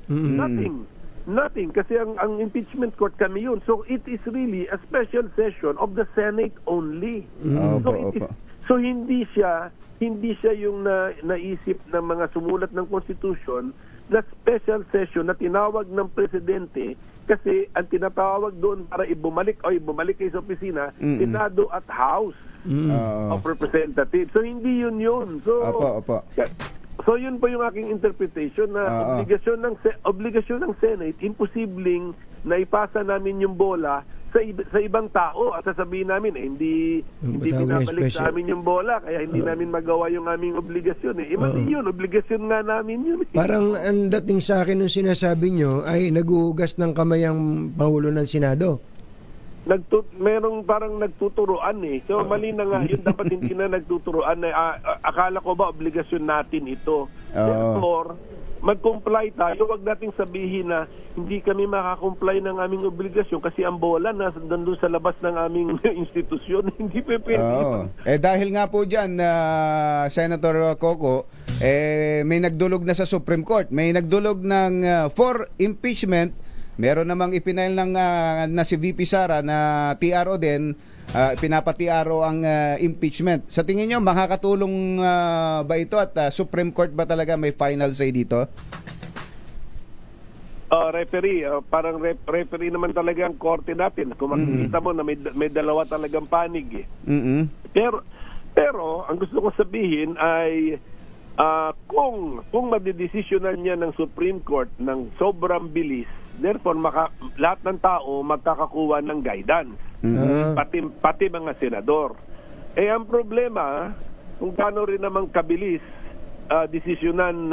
Nothing. Kasi ang impeachment court kami yun. So it is really a special session of the Senate only. So hindi siya yung naisip ng mga sumulat ng Constitution na special session na tinawag ng Presidente. Kasi ang tinatawag doon para ibumalik kayo sa opisina, Senado at House of Representatives. So hindi yun. So yun po yung aking interpretation na obligasyon ng Senate, imposibleng na ipasa namin yung bola sa ibang tao at sasabihin namin hindi binabalik sa amin yung bola kaya hindi namin magawa yung aming obligasyon mali yun, obligasyon nga namin yun Parang ang dating sa akin nung sinasabi nyo ay naguhugas ng kamay ang Pangulo ng Senado. Merong parang nagtuturuan so mali na nga yun, dapat hindi na nagtuturuan akala ko ba obligasyon natin ito. Therefore, mag-comply tayo, wag nating sabihin na hindi kami makakomply ng aming obligasyon kasi ang bola nandun sa labas ng aming institusyon. Hindi pwede. Dahil nga po dyan, Senator Coco, may nagdulog na sa Supreme Court. May nagdulog ng for impeachment. Meron namang ipinail na si VP Sara na TRO din, pinapa-TRO ang impeachment. Sa tingin nyo, makakatulong ba ito at Supreme Court ba talaga may final say dito? Referee, parang referee naman talaga ang korte natin. Kung makikita mo na may dalawa talagang panig Pero ang gusto ko sabihin ay kung madidesisyonan niya ng Supreme Court ng sobrang bilis, therefore lahat ng tao magkakakuha ng guidance. Pati mga senador. Ang problema, kung paano rin namang kabilis desisyonan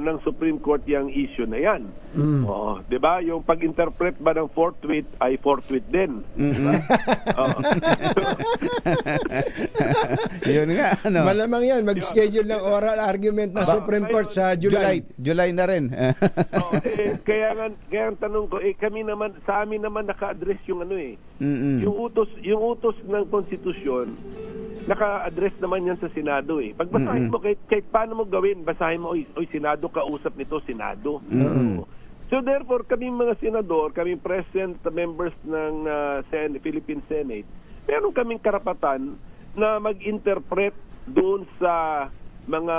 ng Supreme Court yung issue na yan. Diba? Yung pag-interpret ba ng forthwith ay forthwith din. Diba? Yun nga. Malamang yan, mag-schedule ng oral argument ng Supreme Court sa July. July na rin. Kaya ang tanong ko, kami naman, sa amin naman naka-address yung yung utos ng konstitusyon, naka-address naman yan sa Senado Pagbasahin mo, kahit paano mo gawin, basahin mo, Senado, kausap nito, Senado. So therefore, kaming mga senador, kaming present members ng Philippine Senate, meron kaming karapatan na mag-interpret doon sa mga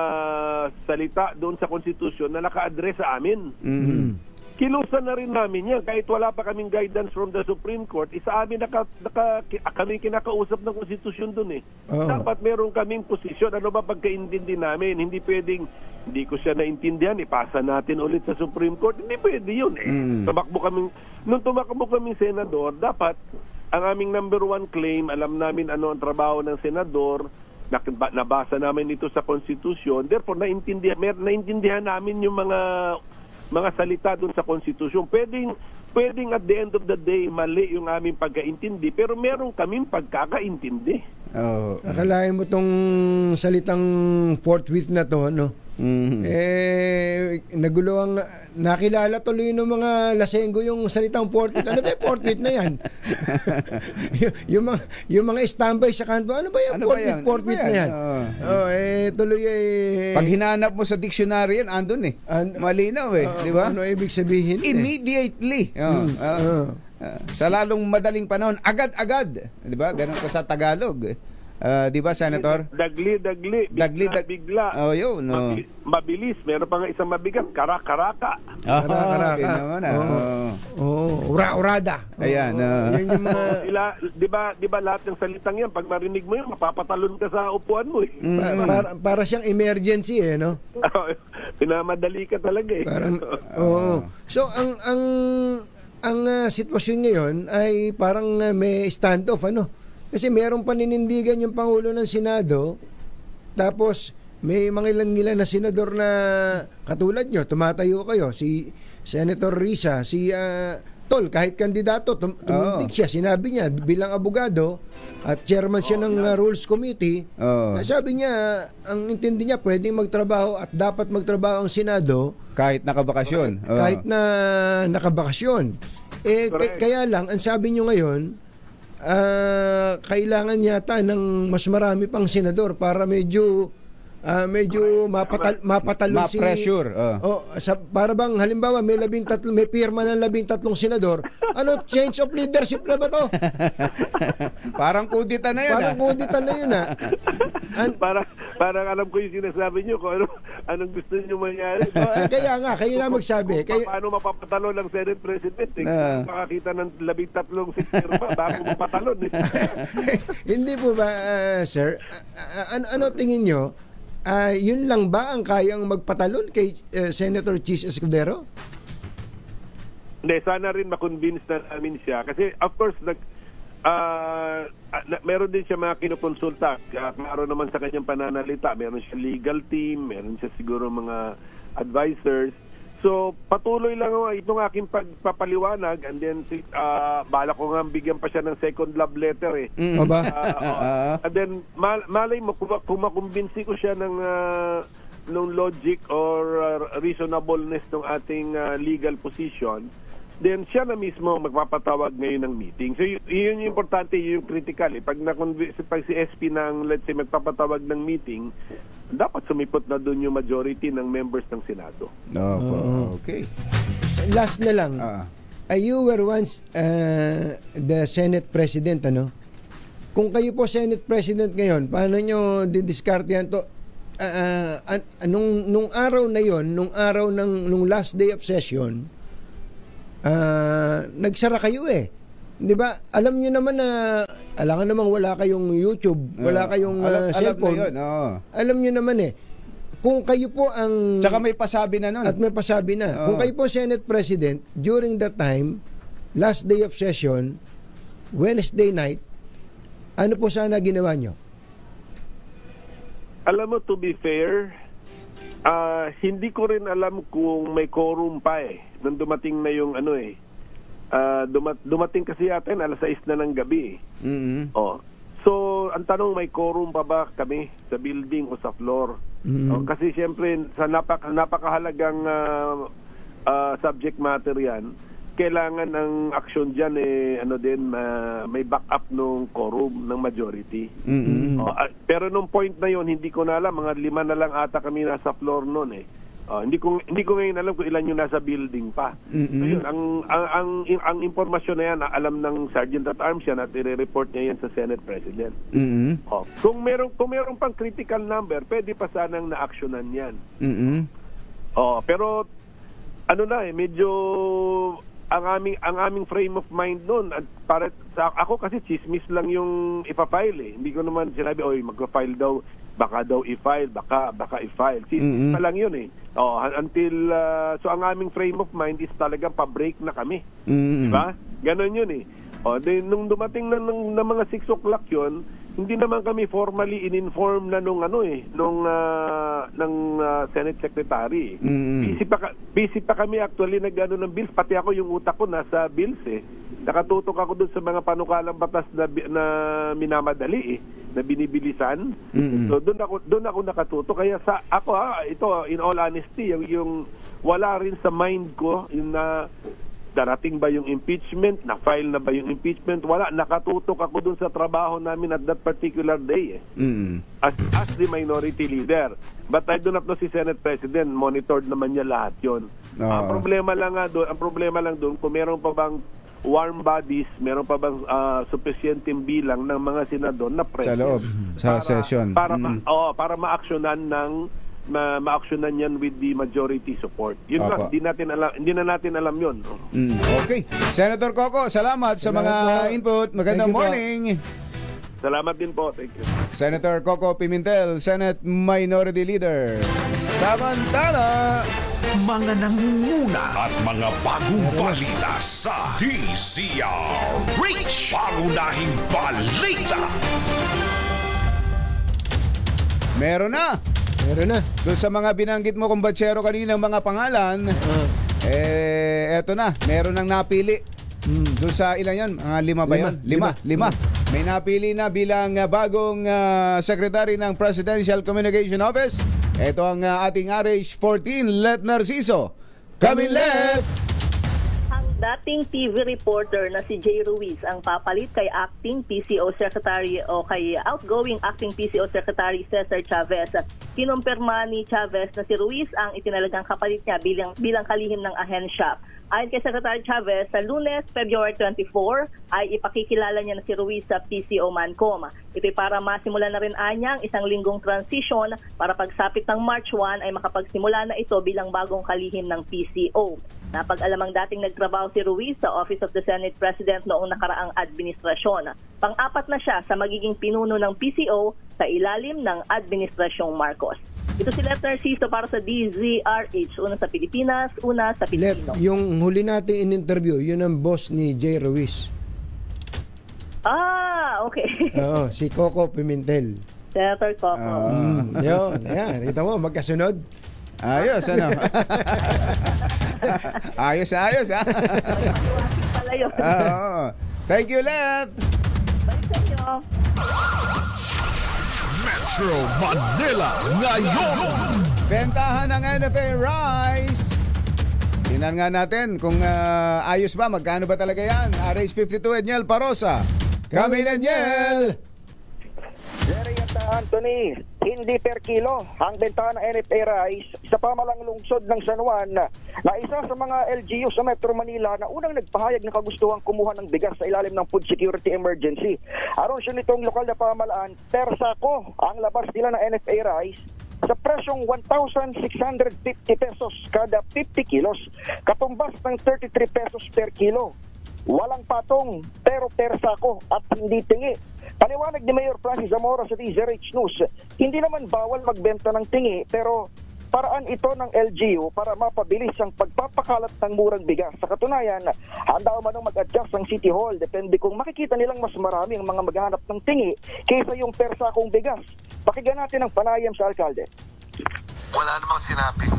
salita doon sa konstitusyon na naka-address sa amin. Kilusan na rin namin yan. Kahit wala pa kaming guidance from the Supreme Court, isa amin kami kinakausap ng konstitusyon dun Dapat meron kaming posisyon. Ano ba pagkaintindi namin? Hindi pwedeng, hindi ko siya naintindihan, ipasa natin ulit sa Supreme Court. Hindi pwede yun Nung tumakbo kaming senador, dapat ang aming number one claim, alam namin ano ang trabaho ng senador, nabasa namin ito sa konstitusyon. Therefore, naintindihan namin yung mga salita doon sa konstitusyon. Pwedeng at the end of the day mali yung aming pagkaintindi, pero meron kaming pagkakaintindi. Akalain mo tong salitang forthwith na to, no? Nagulo ang nakilala tuloy ng mga lasenggo yung salitang forthwith. Ano ba yung forthwith na yan? yung mga standby sa kanto, ano ba yung forthwith na yan? Tuloy pag hinanap mo sa dictionary yan, andun malinaw di ba? Ano ibig sabihin? Immediately. Sa lalong madaling panahon, agad-agad. Di ba? Ganun ka sa Tagalog. Di ba, Senator? Dagli, bigla. Yun. Mabilis. Meron pa nga isang mabigat. Karaka. Urada. Ayan. Yan yung mga... Di ba lahat ng salitang yan, pag marinig mo yan, mapapatalon ka sa upuan mo. Para siyang emergency, no? Pinamadali ka talaga, So, ang sitwasyon ngayon ay parang may standoff, Kasi merong paninindigan yung Pangulo ng Senado, tapos may mga ilan na senador na katulad nyo, tumatayo kayo, si Senator Risa, si Tol, kahit kandidato, tumindig siya, sinabi niya, bilang abogado, at chairman siya ng Rules Committee, sabi niya, ang intindi niya, pwedeng magtrabaho at dapat magtrabaho ang Senado, kahit nakabakasyon. Kahit na nakabakasyon. Kaya lang, ang sabi nyo ngayon, kailangan yata ng mas marami pang senador para medyo mapatalon si ma-pressure. Para bang halimbawa may pirma ng 13 senador, change of leadership na ba to? Parang kudita na yun. Parang alam ko yung sinasabi nyo kung anong gusto nyo mangyari. Kaya nga, kayo na magsabi. Paano mapapatalo ng Senate President? Makakita ng 13 firma bago mapatalon. Hindi po ba, sir? Ano tingin nyo? Yun lang ba ang kayang magpatalon kay Senator Chis Escudero? Hindi, sana rin makonvince na namin siya. Kasi of course, meron din siya mga kinukonsulta. Meron naman sa kanyang pananalita. Meron siya legal team, meron siya siguro mga advisors. So, patuloy lang itong aking pagpapaliwanag, and then bala ko nga bigyan pa siya ng second love letter and then malay mo kung makumbinsi ko siya ng logic or reasonableness ng ating legal position, then siya na mismo magpapatawag ngayon ng meeting. So yun yung importante, yung critical. Pag si SP ng, let's say, magpapatawag ng meeting, dapat sumipot na doon yung majority ng members ng Senado. Okay. Last na lang. You were once the Senate President, Kung kayo po Senate President ngayon, paano nyo didiskartehan to? Nung araw na yon, nung last day of session, nagsara kayo Di ba? Alam niyo naman na alangan namang wala kayong YouTube, wala kayong cellphone. Alam niyo naman kung kayo po ang... Tsaka may pasabi na nun. At may pasabi na. Kung kayo po Senate President, during that time, last day of session, Wednesday night, ano po sana ginawa nyo? Alam mo, to be fair, hindi ko rin alam kung may quorum pa nung dumating na yung dumating kasi atin alas 6 na ng gabi. So, ang tanong, may quorum pa ba kami sa building o sa floor? Kasi siyempre, sa napakahalagang subject matter yan, kailangan ng action dyan may backup ng quorum ng majority. Pero nung point na yon, hindi ko na alam, mga 5 na lang ata kami nasa floor noon hindi ko ngayon alam kung ilan yung nasa building pa. So yun, ang impormasyon na yan, alam ng Sergeant at Arms yan at i-report niya yan sa Senate President. Kung meron pang critical number, pwede pa sanang na-actionan yan. Pero medyo ang aming frame of mind noon, para ako kasi chismis lang yung ipafile Hindi ko naman sinabi, magpa-file daw, baka daw i-file, baka i-file. Chismis pa lang yun until so ang aming frame of mind is talagang pa-break na kami. Diba? Ganon yun Then nung dumating na ng mga 6 o'clock yun, hindi naman kami formally in-inform na nung Senate Secretary. Busy pa kami actually nag-ano ng bills, pati ako yung utak ko nasa bills Nakatutok ako dun sa mga panukalang batas na minamadali na binibilisan. So doon ako nakatutok, kaya ito in all honesty yung wala rin sa mind ko yung na darating ba yung impeachment, na-file na ba yung impeachment, wala. Nakatutok ako dun sa trabaho namin at that particular day as the minority leader. But I do not know si Senate President, monitored naman niya lahat yun. Ang problema lang doon, kung meron pa bang warm bodies, meron pa bang sufficienteng bilang ng mga senador na present sa loob, sa session. Para ma-actionan yan with the majority support. Yun lang, hindi na natin alam yun. Okay. Senator Coco, salamat sa mga input. Magandang morning. Salamat din po. Thank you. Senator Coco Pimentel, Senate Minority Leader. Samantala, mga nangunguna at mga bagong balita sa DZRH. Pangunahing balita. Meron na. Doon sa mga binanggit mo kumbatsero kaninang mga pangalan, eto na, meron nang napili. Doon sa ilan yan? Lima ba yun? Lima. May napili na bilang bagong secretary ng Presidential Communication Office. Ito ang ating RH14, Let Narciso. Come in, Let! Dating TV reporter na si Jay Ruiz ang papalit kay acting PCO Secretary o kay outgoing acting PCO Secretary Cesar Chavez. Kinumpirma ni Chavez na si Ruiz ang itinalagang kapalit niya bilang kalihim ng ahensya. Ayon kay Secretary Chavez, sa Lunes, February 24, ay ipakikilala niya na si Ruiz sa PCO Mancom. Ito'y para masimula na rin anyang isang linggong transition para pagsapit ng March 1 ay makapagsimula na ito bilang bagong kalihim ng PCO. Napag-alamang dating nagtrabaho si Ruiz sa Office of the Senate President noong nakaraang administrasyon. Pang-apat na siya sa magiging pinuno ng PCO sa ilalim ng Administrasyong Marcos. Ito si Let Narciso para sa DZRH. Una sa Pilipinas, una sa Pilipino. Yung huli natin in-interview, yun ang boss ni Jay Ruiz. Okay. Oo, si Coco Pimentel. Senator Coco. Yun, ayan. Ito mo, magkasunod. Ayos, ano? ayos, ha? Thank you, Let. Bye sa inyo. Metro Manila ngayon. Bentahan ng NFA Rice. Tingnan nga natin kung ayos ba, magkano ba talaga yan? RH52, Edniel Parosa. Kami na, Edniel. Jerry at Anthony, hindi per kilo ang bentahan ng NFA Rice sa pamalang lungsod ng San Juan na isa sa mga LGU sa Metro Manila na unang nagpahayag ng kagustuhang kumuha ng bigas sa ilalim ng food security emergency. Aron siya nitong lokal na pamalaan, per sako ang labas nila ng NFA Rice sa presyong 1,650 pesos kada 50 kilos, katumbas ng 33 pesos per kilo. Walang patong pero per sako at hindi tingi. Paliwanag ni Mayor Francis Zamora sa DZRH News, hindi naman bawal magbenta ng tingi pero paraan ito ng LGU para mapabilis ang pagpapakalat ng murang bigas. Sa katunayan, handa manong mag-adjust ang City Hall depende kung makikita nilang mas marami ang mga maghanap ng tingi kaysa yung persakong bigas. Pakinggan natin ang panayam sa alkalde. Wala namang sinabing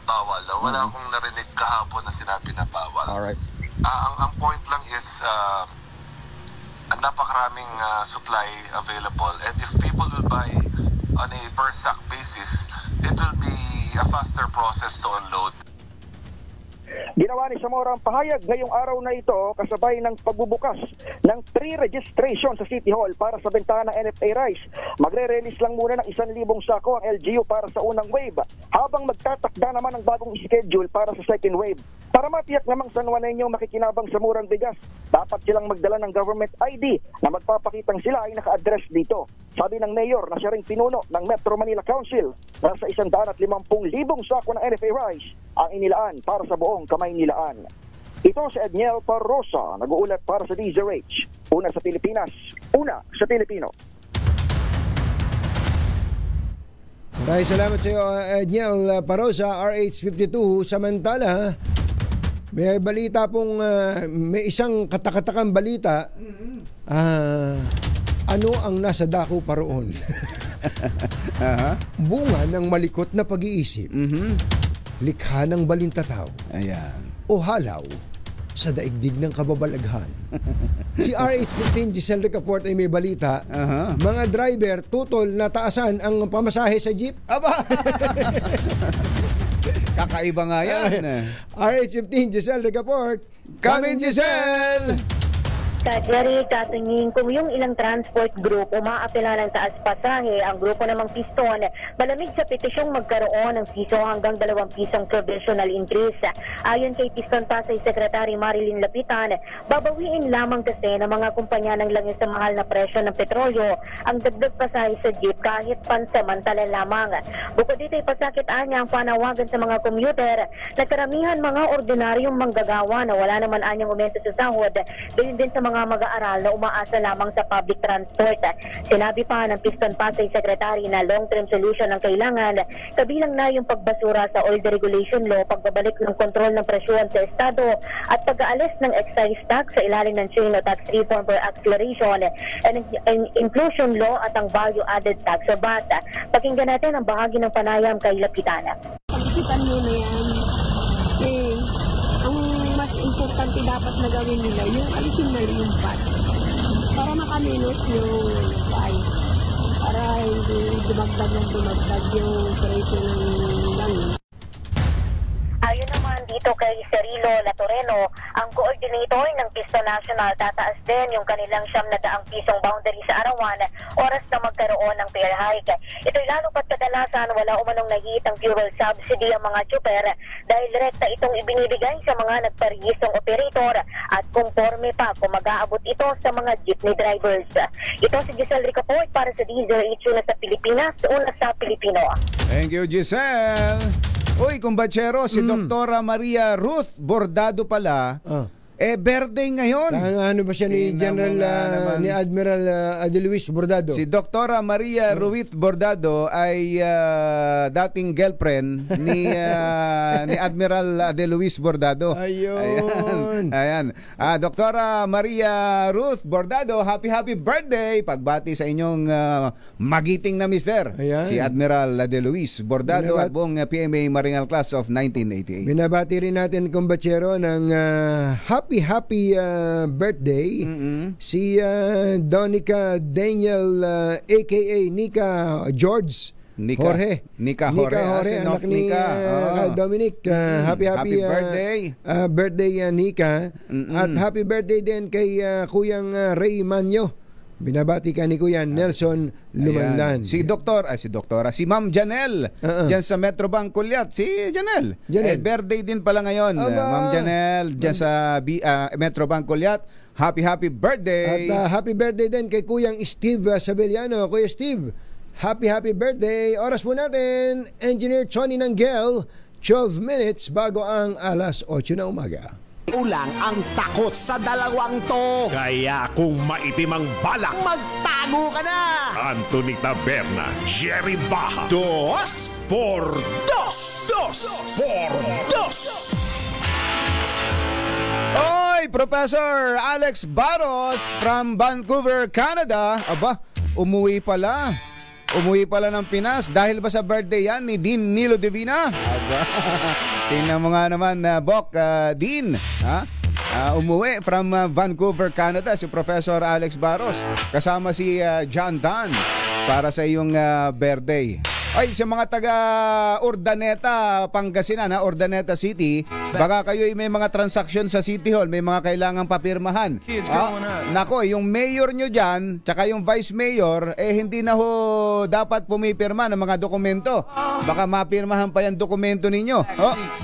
bawal. Wala akong narinig kahapon na sinabi na bawal. Alright. Ang point lang is ang napakaraming supply available, and if people will buy on a per sack basis, it will be a faster process to unload. Ginawa ni Zamora ang pahayag ngayong araw na ito kasabay ng pagbubukas ng pre-registration sa City Hall para sa bentahan ng NFA Rice. Magre-release lang muna ng 1,000 sako ang LGU para sa unang wave habang magtatakda naman ng bagong schedule para sa second wave. Para matiyak namang San Juaneño makikinabang sa murang bigas, dapat silang magdala ng government ID na magpapakitang sila ay naka-address dito. Sabi ng mayor na siya ring pinuno ng Metro Manila Council, nasa 150,000 sako ng NFA Rice ang inilaan para sa buong Kamaynilaan. Ito si Edniel Parosa, nag-uulat para sa DZRH. Una sa Pilipinas, una sa Pilipino. Maraming salamat sa iyo, Edniel Parosa, RH52. Samantala, may balita pong, may isang katakatakang balita. Ano ang nasa dako pa roon? Bunga ng malikot na pag-iisip. Likha ng balintataw. Ayan. O halaw sa daigdig ng kababalaghan. Si RH15 Giselle Ricaport ay may balita. Mga driver, tutol na taasan ang pamasahe sa jeep. Aba! Kakaiba nga yan. RH15 Giselle Ricaport. Coming, Giselle! Jerry, katingin kung yung ilang transport group umaapela ng taas pasahe, ang grupo namang Piston malamig sa petisyong magkaroon ng piso hanggang 2 pisong provisional increase. Ayon kay Piston Pasay Secretary Marilyn Lapitan, babawiin lamang kasi ng mga kumpanya ng langis sa mahal na presyo ng petrolyo ang dagdag pasahe sa jeep kahit pansamantala lamang. Bukod dito, ipasakit niya ang panawagan sa mga commuter na karamihan mga ordinaryong manggagawa na wala naman anyang aumento sa sahod, gayon din sa mga mag-aaral na umaasa lamang sa public transport. Sinabi pa ng Piston Pasay Secretary na long-term solution ang kailangan, kabilang na yung pagbasura sa oil deregulation law, pagbabalik ng kontrol ng presyon sa Estado at pag-aalis ng excise tax sa ilalim ng chain o tax reform for acceleration and inclusion law at ang value-added tax o VAT. Pakinggan natin ang bahagi ng panayam kay Lapitan. Pag-isipan nyo na yan, ang mas importante dapat na gawin nila yung alisin na yung VAT para makaminos yung price, para hindi dumagdag yung presyo ng langis. Ayon naman dito kay Cirilo Latoreno, ang coordinator ng Piston National, tataas din yung kanilang 700 pisong boundary sa arawan oras na magkaroon ng fare hike. Ito'y lalo pat kadalasan wala umanong nahihitang fuel subsidy ang mga tsuper dahil direkta itong ibinibigay sa mga nagparehistong operator at conforme pa kung mag-aabot ito sa mga jeepney drivers. Ito si Giselle Ricaport para sa DZRH, una sa Pilipinas, una sa Pilipino. Thank you, Giselle. Uy, kumbachero, si Dr. Maria Ruth Bordado pala, birthday ngayon. Ano ba siya ni General, ni Admiral Adeluis Bordado? Si Dr. Maria Ruiz Bordado ay dating girlfriend ni Admiral Adeluis Bordado. Ayun. Ayan. Dr. Maria Ruth Bordado, happy birthday. Pagbati sa inyong magiting na mister. Ayan. Si Admiral Adeluis Bordado at buong PMA Maringal Class of 1988. Binabati rin natin, kumbachero, ng happy birthday si Donica Daniel aka Nika George Jorge. Nika Jorge, anak ni Dominic. Happy birthday. Birthday Nika. At happy birthday din kay Kuyang Ray Manyo. Binabati ka ni Kuya Nelson Lumandan. Si Ma'am Janelle dyan sa Metrobank Kulyat. Si Janelle. Birthday din pala ngayon. Ma'am Janelle dyan sa Metrobank Kulyat. Happy birthday. At happy birthday din kay Kuyang Steve Sabeliano. Kuya Steve, happy birthday. Oras po natin, Engineer Choni Nanggel, 12 minutes bago ang alas 8 na umaga. Ulang ang takot sa dalawang to. Kaya kung maitim ang balak, magtago ka na. Anthony Taberna, Jerry Baja. 2 por 2. Oy, Professor Alex Barros from Vancouver, Canada. Aba, umuwi pala ng Pinas dahil ba sa birthday yan ni Dean Nilo Divina? Aba, tingnan mo nga naman, Bok, Dean, umuwi from Vancouver, Canada, si Professor Alex Barros kasama si John Dan para sa iyong birthday. Ay, sa mga taga Urdaneta, Pangasinan, Urdaneta City, baka kayo may mga transaksyon sa City Hall, may mga kailangang papirmahan. Nako, yung mayor nyo dyan, tsaka yung vice mayor, hindi na ho dapat pumipirma ng mga dokumento. Baka mapirmahan pa yung dokumento ninyo.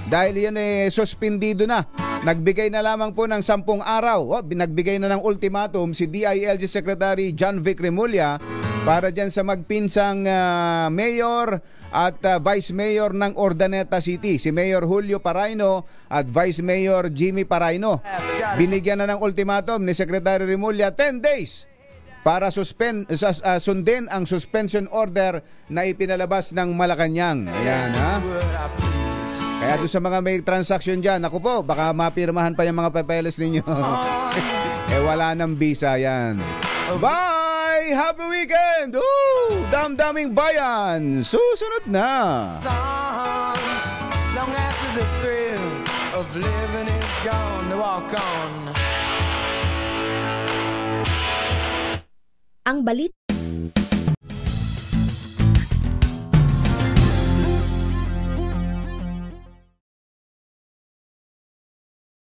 Dahil yan suspendido na. Nagbigay na lamang po ng 10 araw. Nagbigay na ng ultimatum si DILG Secretary John Vic Remulla para dyan sa magpinsang mayor at vice mayor ng Urdaneta City, si Mayor Julio Paraino at Vice Mayor Jimmy Paraino. Binigyan na ng ultimatum ni Secretary Remulla 10 days para sundin ang suspension order na ipinalabas ng Malacanang. Ayan, ha? Kaya doon sa mga may transaction dyan, ako po, baka mapirmahan pa yung mga papeles ninyo. Wala nang visa yan. Bye! Friday, happy weekend! Damdaming bayan, susunod na. Long after the thrill of living is gone, to walk on. Ang balit